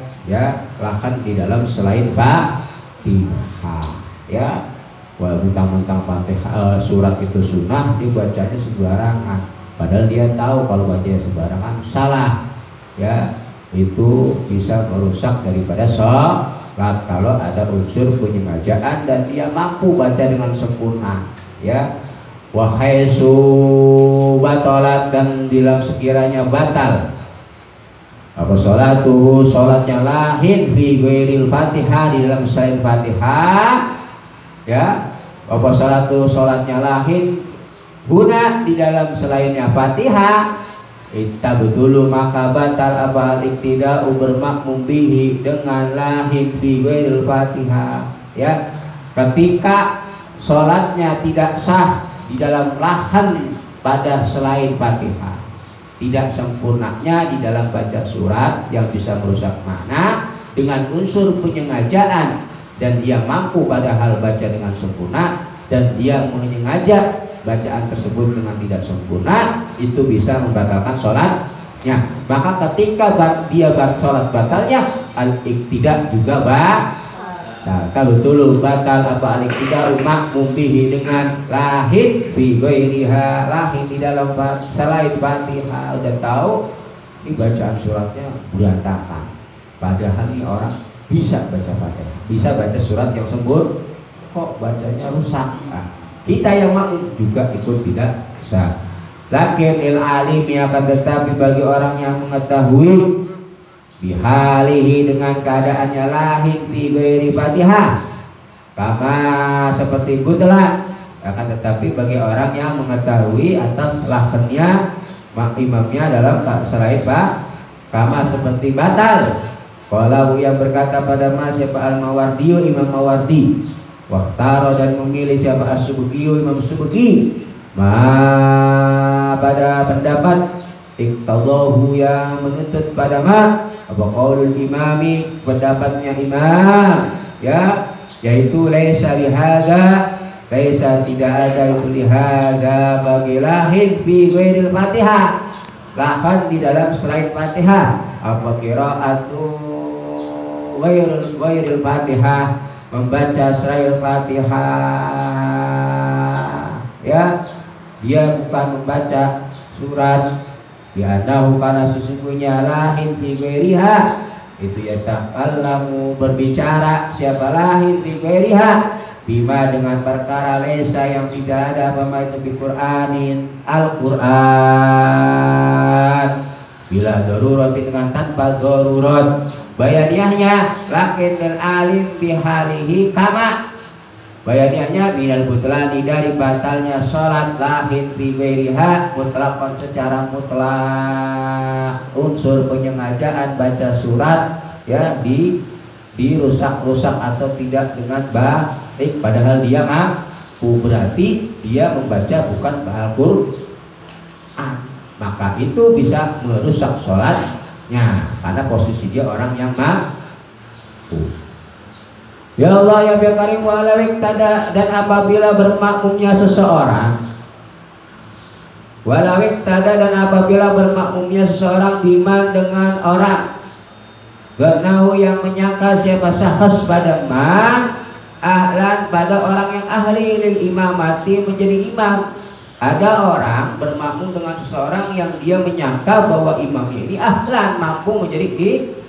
lahan di dalam selain Fatihah, ya walaupun mentang-mentang Fatihah surat itu sunnah, dibacanya sembarangan, padahal dia tahu kalau bacanya sembarangan salah, ya itu bisa merusak daripada sholat kalau ada unsur penyengajaan dan dia mampu baca dengan sempurna, ya wa haitsu batalat, dan dalam sekiranya batal apa salatuhu salatnya lahin fi ghairil Fatihah, di dalam selain Fatihah, ya apa salatu salatnya lahin guna di dalam selainnya Fatihah, ittabdulu maka batal apa al-iktida'u bermakmum bihi dengan lahin fi ghairil Fatihah, ya ketika salatnya tidak sah di dalam lahan pada selain Fatihah, tidak sempurnanya di dalam baca surat yang bisa merusak makna dengan unsur penyengajaan, dan dia mampu padahal baca dengan sempurna dan dia menyengaja bacaan tersebut dengan tidak sempurna, itu bisa membatalkan sholatnya. Maka ketika dia sholat batalnya, al-iktida juga Nah, kalau dulu batal apa al-iktida makmum bihi dengan lahin fi ghairiha, lahin di dalam selain Fatihah. Udah tahu ini bacaan suratnya berantakan, padahal ini orang bisa baca Fatihah, bisa baca surat yang sempurna, kok bacanya rusak. Nah, kita yang makmum juga ikut tidak sah. Lakin il alim akan tetapi bagi orang yang mengetahui bihalihi dengan keadaannya lahin fi ghairi Fatihah, kama seperti butlan, akan tetapi bagi orang yang mengetahui atas lahannya imamnya dalam selain kama seperti batal. Kalau yang berkata pada siapa al-Mawardi, Imam Mawardi, waktaro dan memilih siapa as-Subki, Imam Subki, pada pendapat iktadahu yang menuntut pada apa qaulul imami, pendapatnya imam, ya, yaitu laisa lihada, laisa tidak ada itu lihada bagi lahin fi ghairil Fatihah, lahan di dalam selain Fatihah, apa qiraatu ghairil Fatihah, membaca selain Fatihah, ya, dia bukan membaca surat. Dianahu karena sesungguhnya lahin fi ghairiha, itu ya takallamu berbicara siapa lahin fi ghairiha bima dengan perkara lesa yang tidak ada apa itu di Qur'anin Al-Qur'an bila darurat dengan tanpa darurat bayaniahnya lakin lil alim bihalihi kama bayaniannya minal butlani dari batalnya sholat lahin fi ghairiha mutlakon secara mutlak, unsur penyengajaan baca surat ya dirusak-rusak atau tidak dengan baik padahal dia mampu, berarti dia membaca bukan Al-Qur'an, maka itu bisa merusak sholatnya karena posisi dia orang yang mampu. Ya Allah ya biar karim walawik tada, dan apabila bermakmumnya seseorang walawik tada, dan apabila bermakmumnya seseorang biman dengan orang ganahu yang menyangka siapa sahas pada man ahlan pada orang yang ahli lil imamati menjadi imam. Ada orang bermakmum dengan seseorang yang dia menyangka bahwa imamnya ini ahlan mampu menjadi imam.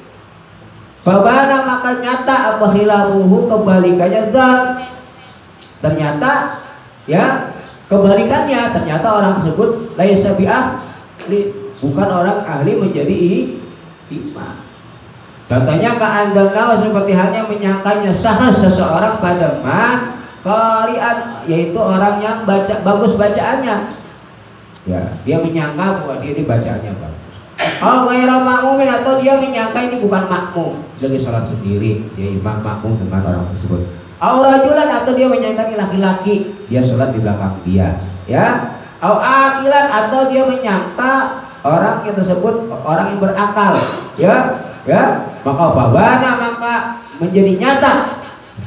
Fabana maka nyata apa khilafuhu kebalikannya, dan ternyata ya kebalikannya, ternyata orang tersebut laisa bi ahli, bukan orang ahli menjadi imam. Contohnya ka'andalna seperti halnya menyangkanya sahas seseorang pada man qari'an, yaitu orang yang baca bagus bacaannya. Ya, dia menyangka bahwa dia ini bacaannya bagus. Oh, ghairu makmumin, atau dia menyangka ini bukan makmum, lagi sholat sendiri, dia imam makmum dengan orang tersebut. Au rajulan, atau dia menyangka ini laki-laki, dia sholat di belakang dia, ya. Au akilan, atau dia menyangka orang yang tersebut orang yang berakal, ya, ya. Maka fabana maka menjadi nyata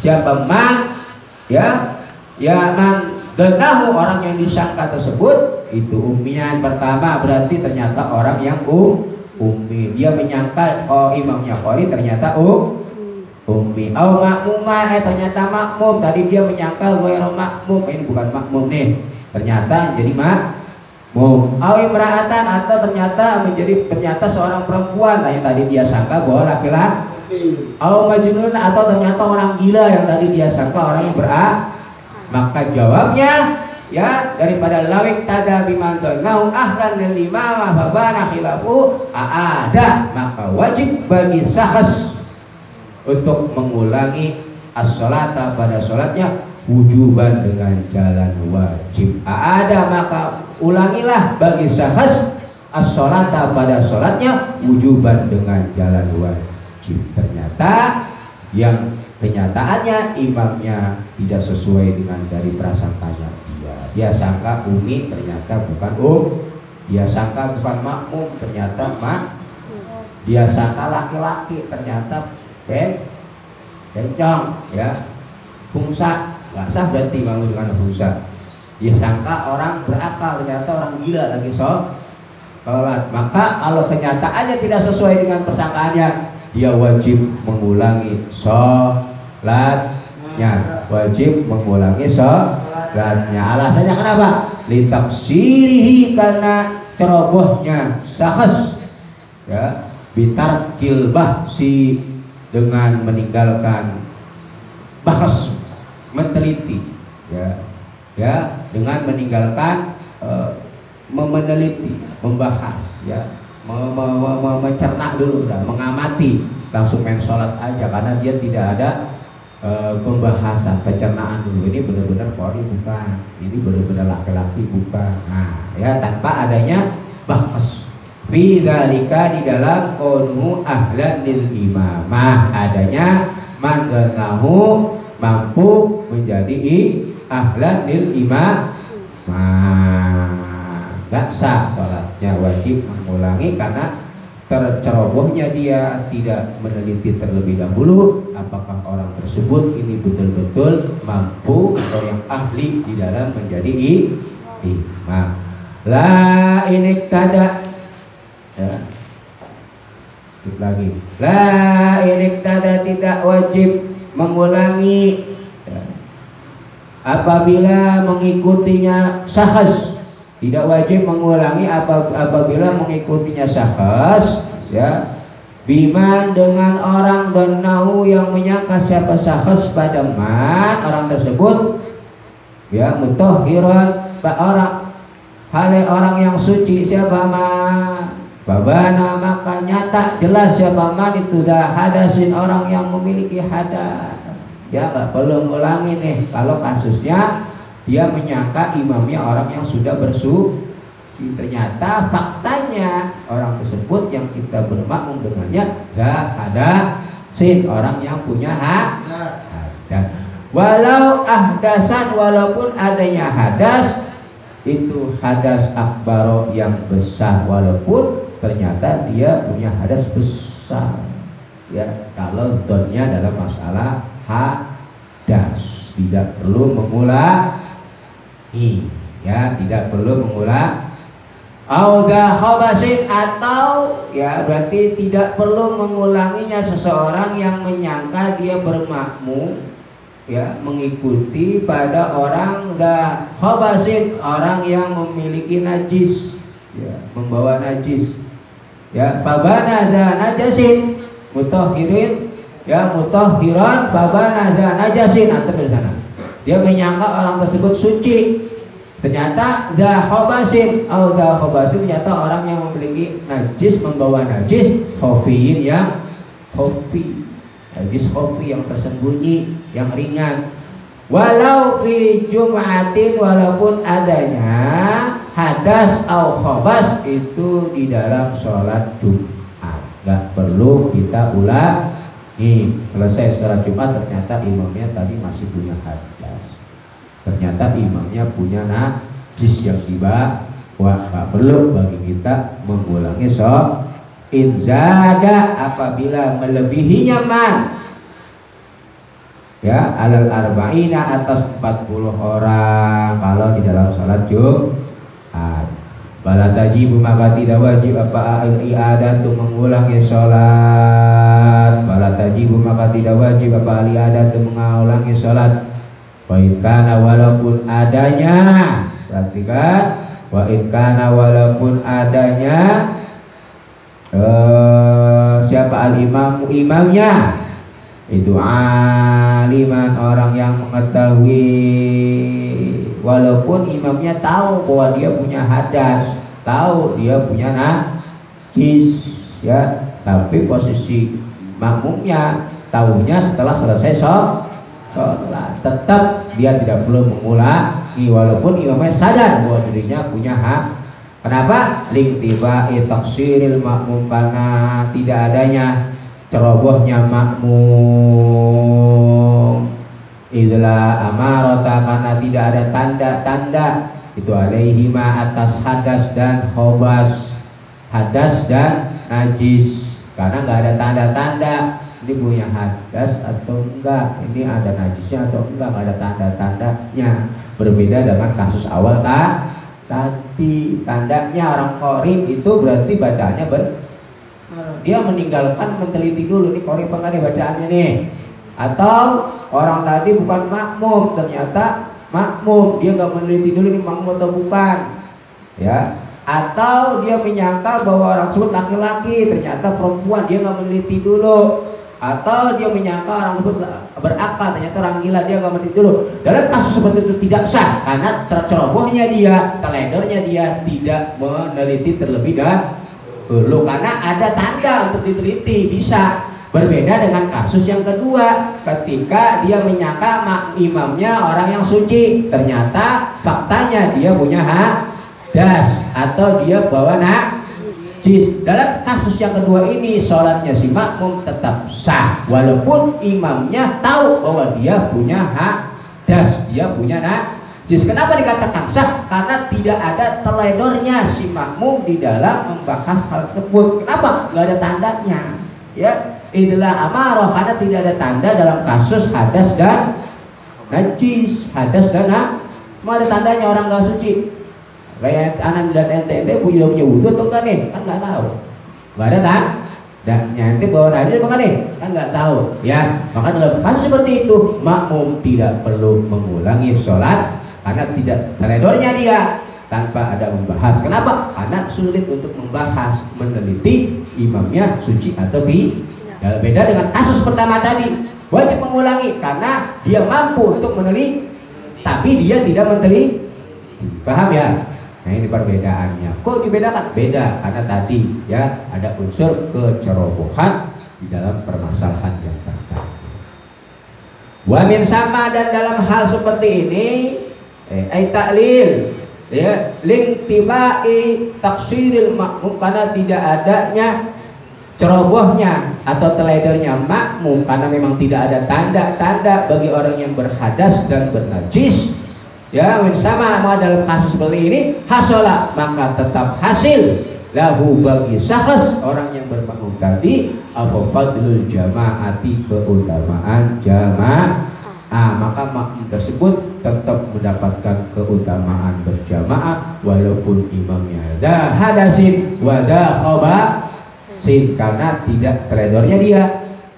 siapa man, ya, ya man ganahu orang yang disangka tersebut itu ummian. Pertama berarti ternyata orang yang ummi, dia menyangka oh imamnya qori ternyata ummi. Oh makmuman, ternyata makmum, tadi dia menyangka ghairu makmum, ini bukan makmum nih, ternyata jadi makmum. Oh imra'atan, atau ternyata seorang perempuan, yang tadi dia sangka bahwa laki-laki. Oh majnun, atau ternyata orang gila yang tadi dia sangka orang yang maka jawabnya ya daripada lawik tada bimanton nau ahlan lil imamah babana khilafu ada, maka wajib bagi syakhs untuk mengulangi as-sholata pada sholatnya wujuban dengan jalan wajib. Ada, maka ulangilah bagi syakhs as-sholata pada sholatnya wujuban dengan jalan wajib. Ternyata yang kenyataannya imamnya tidak sesuai dengan dari prasangkanya dia sangka umi, ternyata bukan dia sangka bukan makmum, ternyata dia sangka laki-laki, ternyata bencong, ya bungsa, nggak sah berarti bangun dengan bungsa. Dia sangka orang berakal, ternyata orang gila lagi sholat. Maka kalau kenyataannya tidak sesuai dengan persangkaannya, dia wajib mengulangi sholatnya, wajib mengulangi sholatnya. Alasannya kenapa? Litaksirihi, karena cerobohnya syakhs, ya, bitarkil bahsi, dengan meninggalkan bahas, meneliti, ya dengan meninggalkan meneliti, membahas, ya mencerna dulu, mengamati, langsung main sholat aja karena dia tidak ada pembahasan, pencernaan dulu. Ini benar-benar qori bukan, ini benar-benar laki-laki bukan. Nah, ya tanpa adanya bahas. Bidzalika, di dalam qonu ahlan lil imamah, adanya mandanahu, mampu menjadi ahlan lil imamah. Gak sah sholatnya, wajib mengulangi karena tercerobohnya dia tidak meneliti terlebih dahulu apakah orang tersebut ini betul-betul mampu atau yang ahli di dalam menjadi imam. La ini kada, ya, lagi. La ini kada, tidak wajib mengulangi, ya, apabila mengikutinya syakhs. Tidak wajib mengulangi apabila mengikutinya syakhs, ya, biman dengan orang donahu yang menyangka siapa syakhs pada man orang tersebut, ya, mutahhiran orang hale orang yang suci siapa man babana, maka nyata jelas siapa man itu dah hadasin orang yang memiliki hadas, ya, nggak perlu mengulangi nih kalau kasusnya dia menyangka imamnya orang yang sudah bersuci. Ternyata faktanya orang tersebut yang kita bermakmum dengannya gak ada orang yang punya hadas. Walau ahdasan, walaupun adanya hadas, itu hadas akbaro yang besar, walaupun ternyata dia punya hadas besar, ya, kalau donnya dalam masalah hadas tidak perlu mengulangi, ya, tidak perlu mengulang. Auda khabasin, atau, ya, berarti tidak perlu mengulanginya seseorang yang menyangka dia bermakmum, ya, mengikuti pada orang dah khabasin, orang yang memiliki najis, ya, membawa najis, ya, babana da najasin mutahhirin, ya, mutahhiran babana da najasin, atau di sana dia menyangka orang tersebut suci, ternyata dah khobasin, atau dah khobasin ternyata orang yang memiliki najis, membawa najis khofiin, yang khofi, najis khofi yang tersembunyi, yang ringan. Walau fi jum'atin, walaupun adanya hadas au khobas itu di dalam sholat Jumat, gak perlu kita ulangi. Selesai sholat Jumat ternyata imamnya tadi masih punya hadas, ternyata imamnya punya najis yang tiba, wah, gak perlu bagi kita mengulangi sholat. Inzada, apabila melebihinya man, ya, alal arba'ina, atas 40 orang kalau di dalam sholat Jumat. Bala tajibu, maka tidak wajib apa i'adatu mengulangi sholat. Bala tajibu, maka tidak wajib apa i'adatu mengulangi sholat. Wa inkana, walaupun adanya, perhatikan, wa inkana, walaupun adanya siapa al-imamu, imamnya itu aliman, orang yang mengetahui, walaupun imamnya tahu bahwa dia punya hadas, tahu dia punya najis, ya, tapi posisi makmumnya tahunya setelah selesai sholat, tetap dia tidak perlu mengulangi walaupun imamnya sadar bahwa dirinya punya hak. Kenapa? Lingtiba'i taksiril makmum, karena tidak adanya cerobohnya makmum. Idla amarota, karena tidak ada tanda-tanda itu alaihima atas hadas dan khobas, hadas dan najis. Karena nggak ada tanda-tanda ini punya hadas atau enggak, ini ada najisnya atau enggak, nggak ada tanda-tandanya. Berbeda dengan kasus awal tadi, tandanya orang qori itu berarti bacaannya dia meninggalkan meneliti dulu nih qori apa nih bacaannya nih. Atau orang tadi bukan makmum, ternyata makmum, dia nggak meneliti dulu nih makmum atau bukan, ya. Atau dia menyangka bahwa orang tersebut laki-laki, ternyata perempuan, dia nggak meneliti dulu. Atau dia menyangka orang tersebut berakal, ternyata orang gila, dia nggak meneliti dulu. Dalam kasus seperti itu tidak sah, karena tercerobohnya dia, teledornya dia tidak meneliti terlebih dahulu. Karena ada tanda untuk diteliti, bisa. Berbeda dengan kasus yang kedua, ketika dia menyangka imamnya orang yang suci, ternyata faktanya dia punya hadas atau dia bawa najis. Dalam kasus yang kedua ini sholatnya si makmum tetap sah walaupun imamnya tahu bahwa dia punya hadas, dia punya najis. Kenapa dikatakan sah? Karena tidak ada teledornya si makmum di dalam membahas hal tersebut. Kenapa? Nggak ada tandanya, ya. Itulah amarah, karena tidak ada tanda dalam kasus hadas dan najis. Hadas dan mau ada tandanya orang nggak suci. Kayak anak dan ente punya wudhu atau enggak nih, kan nggak tahu. Nggak ada tandanya, ente bawa najis apa nih, kan nggak tahu, ya. Maka dalam kasus seperti itu makmum tidak perlu mengulangi sholat karena tidak teledornya dia tanpa ada membahas. Kenapa? Karena sulit untuk membahas, meneliti imamnya suci atau tidak. Ya, beda dengan kasus pertama tadi, wajib mengulangi karena dia mampu untuk meneliti, tapi dia tidak meneliti. Paham ya? Nah, ini perbedaannya. Kok dibedakan? Beda karena tadi ya ada unsur kecerobohan di dalam permasalahan yang terkait. Wamin sama, dan dalam hal seperti ini taklil, ya, lingtibai taksiril makmum, karena tidak adanya cerobohnya atau teledornya makmum, karena memang tidak ada tanda-tanda bagi orang yang berhadas dan bernajis. Ya, sama dalam kasus seperti ini hasola, maka tetap hasil lahu bagi syakhs orang yang bermakmum tadi apa fadlul jamaati, keutamaan jamaah. Maka makmum tersebut tetap mendapatkan keutamaan berjamaah walaupun imamnya ada hadasin wada khobasin, karena tidak teledornya dia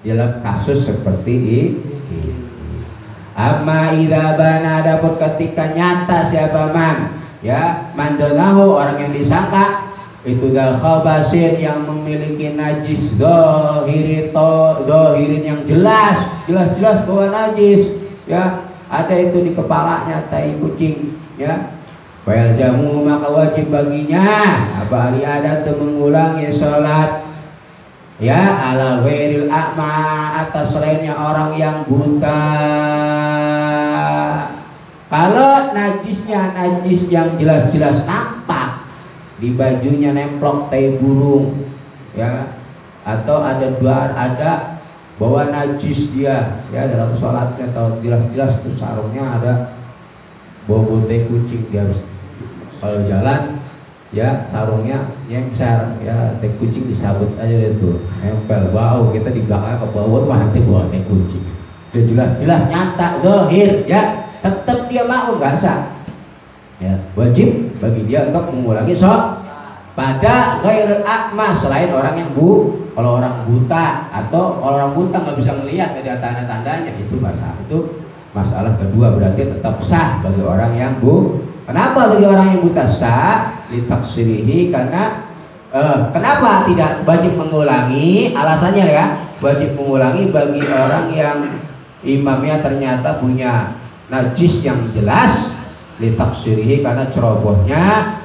dalam kasus seperti ini. Amma idza bana, dapat ketika nyata siapa man, ya, mandonahu orang yang disangka itu dal khabasin yang memiliki najis dohirin yang jelas bahwa najis, ya, ada itu di kepalanya tai kucing, ya. Fa'il jamu, maka wajib baginya apa hari adat mengulangi sholat, ya, ala ghairil a'ma, atas selainnya orang yang buta. Kalau najisnya najis yang jelas-jelas nampak, di bajunya nemplok tai burung, ya, atau ada bawa najis dia, ya, dalam sholatnya, atau jelas-jelas tuh sarungnya ada bau tai kucing, dia harus kalau jalan, ya, sarungnya nyemser, ya, tai kucing disabut aja itu, nempel bau, kita di belakang ke bawah, wah nanti bawa tai kucing. Udah jelas-jelas nyata zahir, ya, tetap dia mau nggak sah, ya, wajib bagi dia untuk mengulangi sholat pada ghairul a'ma, selain orang yang kalau orang buta, atau kalau orang buta nggak bisa melihat ada tanda-tandanya, itu masalah kedua, berarti tetap sah bagi orang yang Kenapa bagi orang yang buta sah? Litaksirihi, karena kenapa tidak wajib mengulangi? Alasannya, ya, wajib mengulangi bagi orang yang imamnya ternyata punya najis yang jelas, litaksirihi karena cerobohnya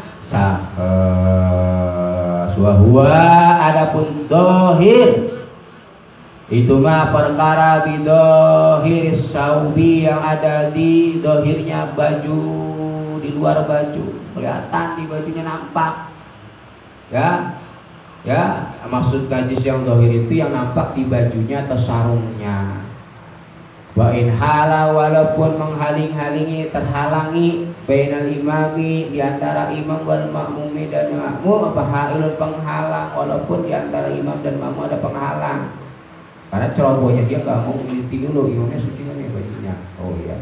suahua. Adapun dohir itu mah perkara bidohiris saubi yang ada di dohirnya baju, di luar baju kelihatan, di bajunya nampak ya. Ya, maksud najis yang dohir itu yang nampak di bajunya atau sarungnya. Wa in hala, walaupun menghaling-halingi, terhalangi, bainal imami, di antara imam wal makmumi dan makmum, apa hailun penghalang, walaupun di antara imam dan makmum ada penghalang. Karena cerobohnya dia nggak mau meneliti dulu imamnya suci kan ya bajunya. Oh iya.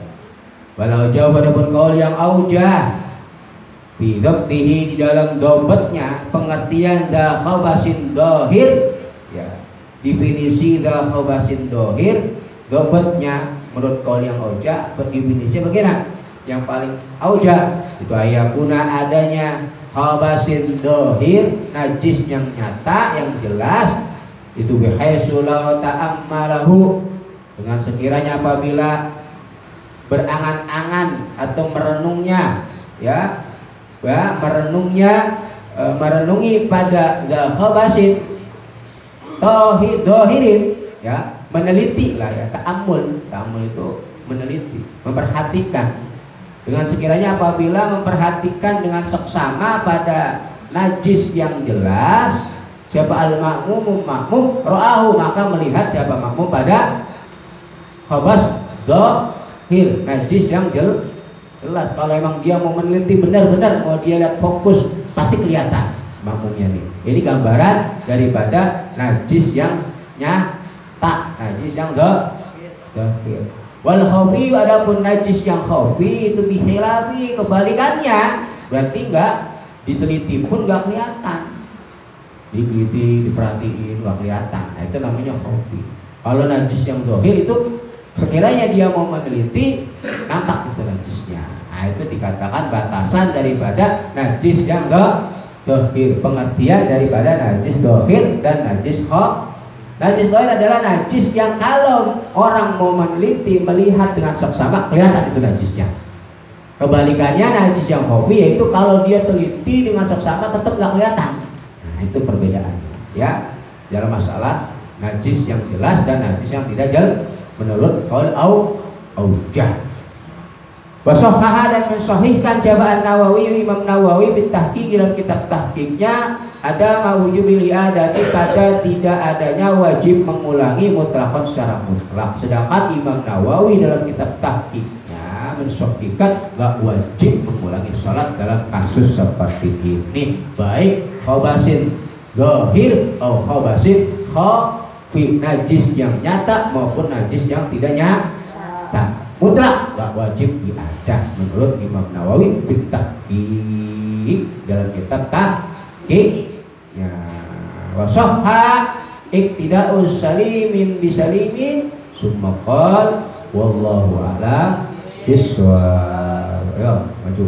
Walau jauh adapun kaul yang aujah bidabtihi, di dalam dobatnya pengertian da khabasin dohir ya, definisi da khabasin dohir dobatnya menurut kaul yang auja berdefinisi bagaimana? Yang paling auja itu ayakuna adanya khabasin dohir, najis yang nyata yang jelas, itu bihaitsu la ta'ammalahu, dengan sekiranya apabila berangan-angan atau merenungnya ya, merenungi pada khabasin dohirin ya, meneliti lah ya, ta'ammul itu meneliti, memperhatikan. Dengan sekiranya apabila memperhatikan dengan seksama pada najis yang jelas, siapa al-makmum ro'ahu, maka melihat siapa makmum pada khabas dohir, najis yang jelas. Kalau emang dia mau meneliti benar-benar, mau dia lihat fokus, pasti kelihatan makmumnya nih. Ini gambaran daripada najis yang nyata, najis yang dohir. Wal khafi, adapun najis yang khafi itu bihilafi, kebalikannya, berarti enggak diteliti pun enggak kelihatan, diteliti, diperhatiin enggak kelihatan. Nah, itu namanya khafi. Kalau najis yang dohir itu sekiranya dia mau meneliti, nampak itu najisnya. Nah, itu dikatakan batasan daripada najis yang dohir, pengertian daripada najis dohir dan najis khafi. Najis dohir adalah najis yang kalau orang mau meneliti, melihat dengan seksama, kelihatan itu najisnya. Kebalikannya najis yang khafi, yaitu kalau dia teliti dengan seksama tetap nggak kelihatan. Nah, itu perbedaannya ya dalam masalah najis yang jelas dan najis yang tidak jelas menurut qaul aujah. Wasahhaha, dan mensahihkan Jabaan Nawawi, Imam Nawawi bitahqiq, dalam kitab tahqiqnya ada mawujubil i'adati, pada tidak adanya wajib mengulangi mutlakon secara mutlak. Sedangkan Imam Nawawi dalam kitab tahqiqnya mensahihkan enggak wajib mengulangi salat dalam kasus seperti ini, baik khabasin zahir atau khabasin khafi, najis yang nyata maupun najis yang tidak nyata. Mutlak gak wajib diadat menurut Imam Nawawi bitahqiq dalam kitab tahqiq ya. Wasahha iktida'u salimin bisalimin summa qala wallahu a'lam bissawab. Ayo maju.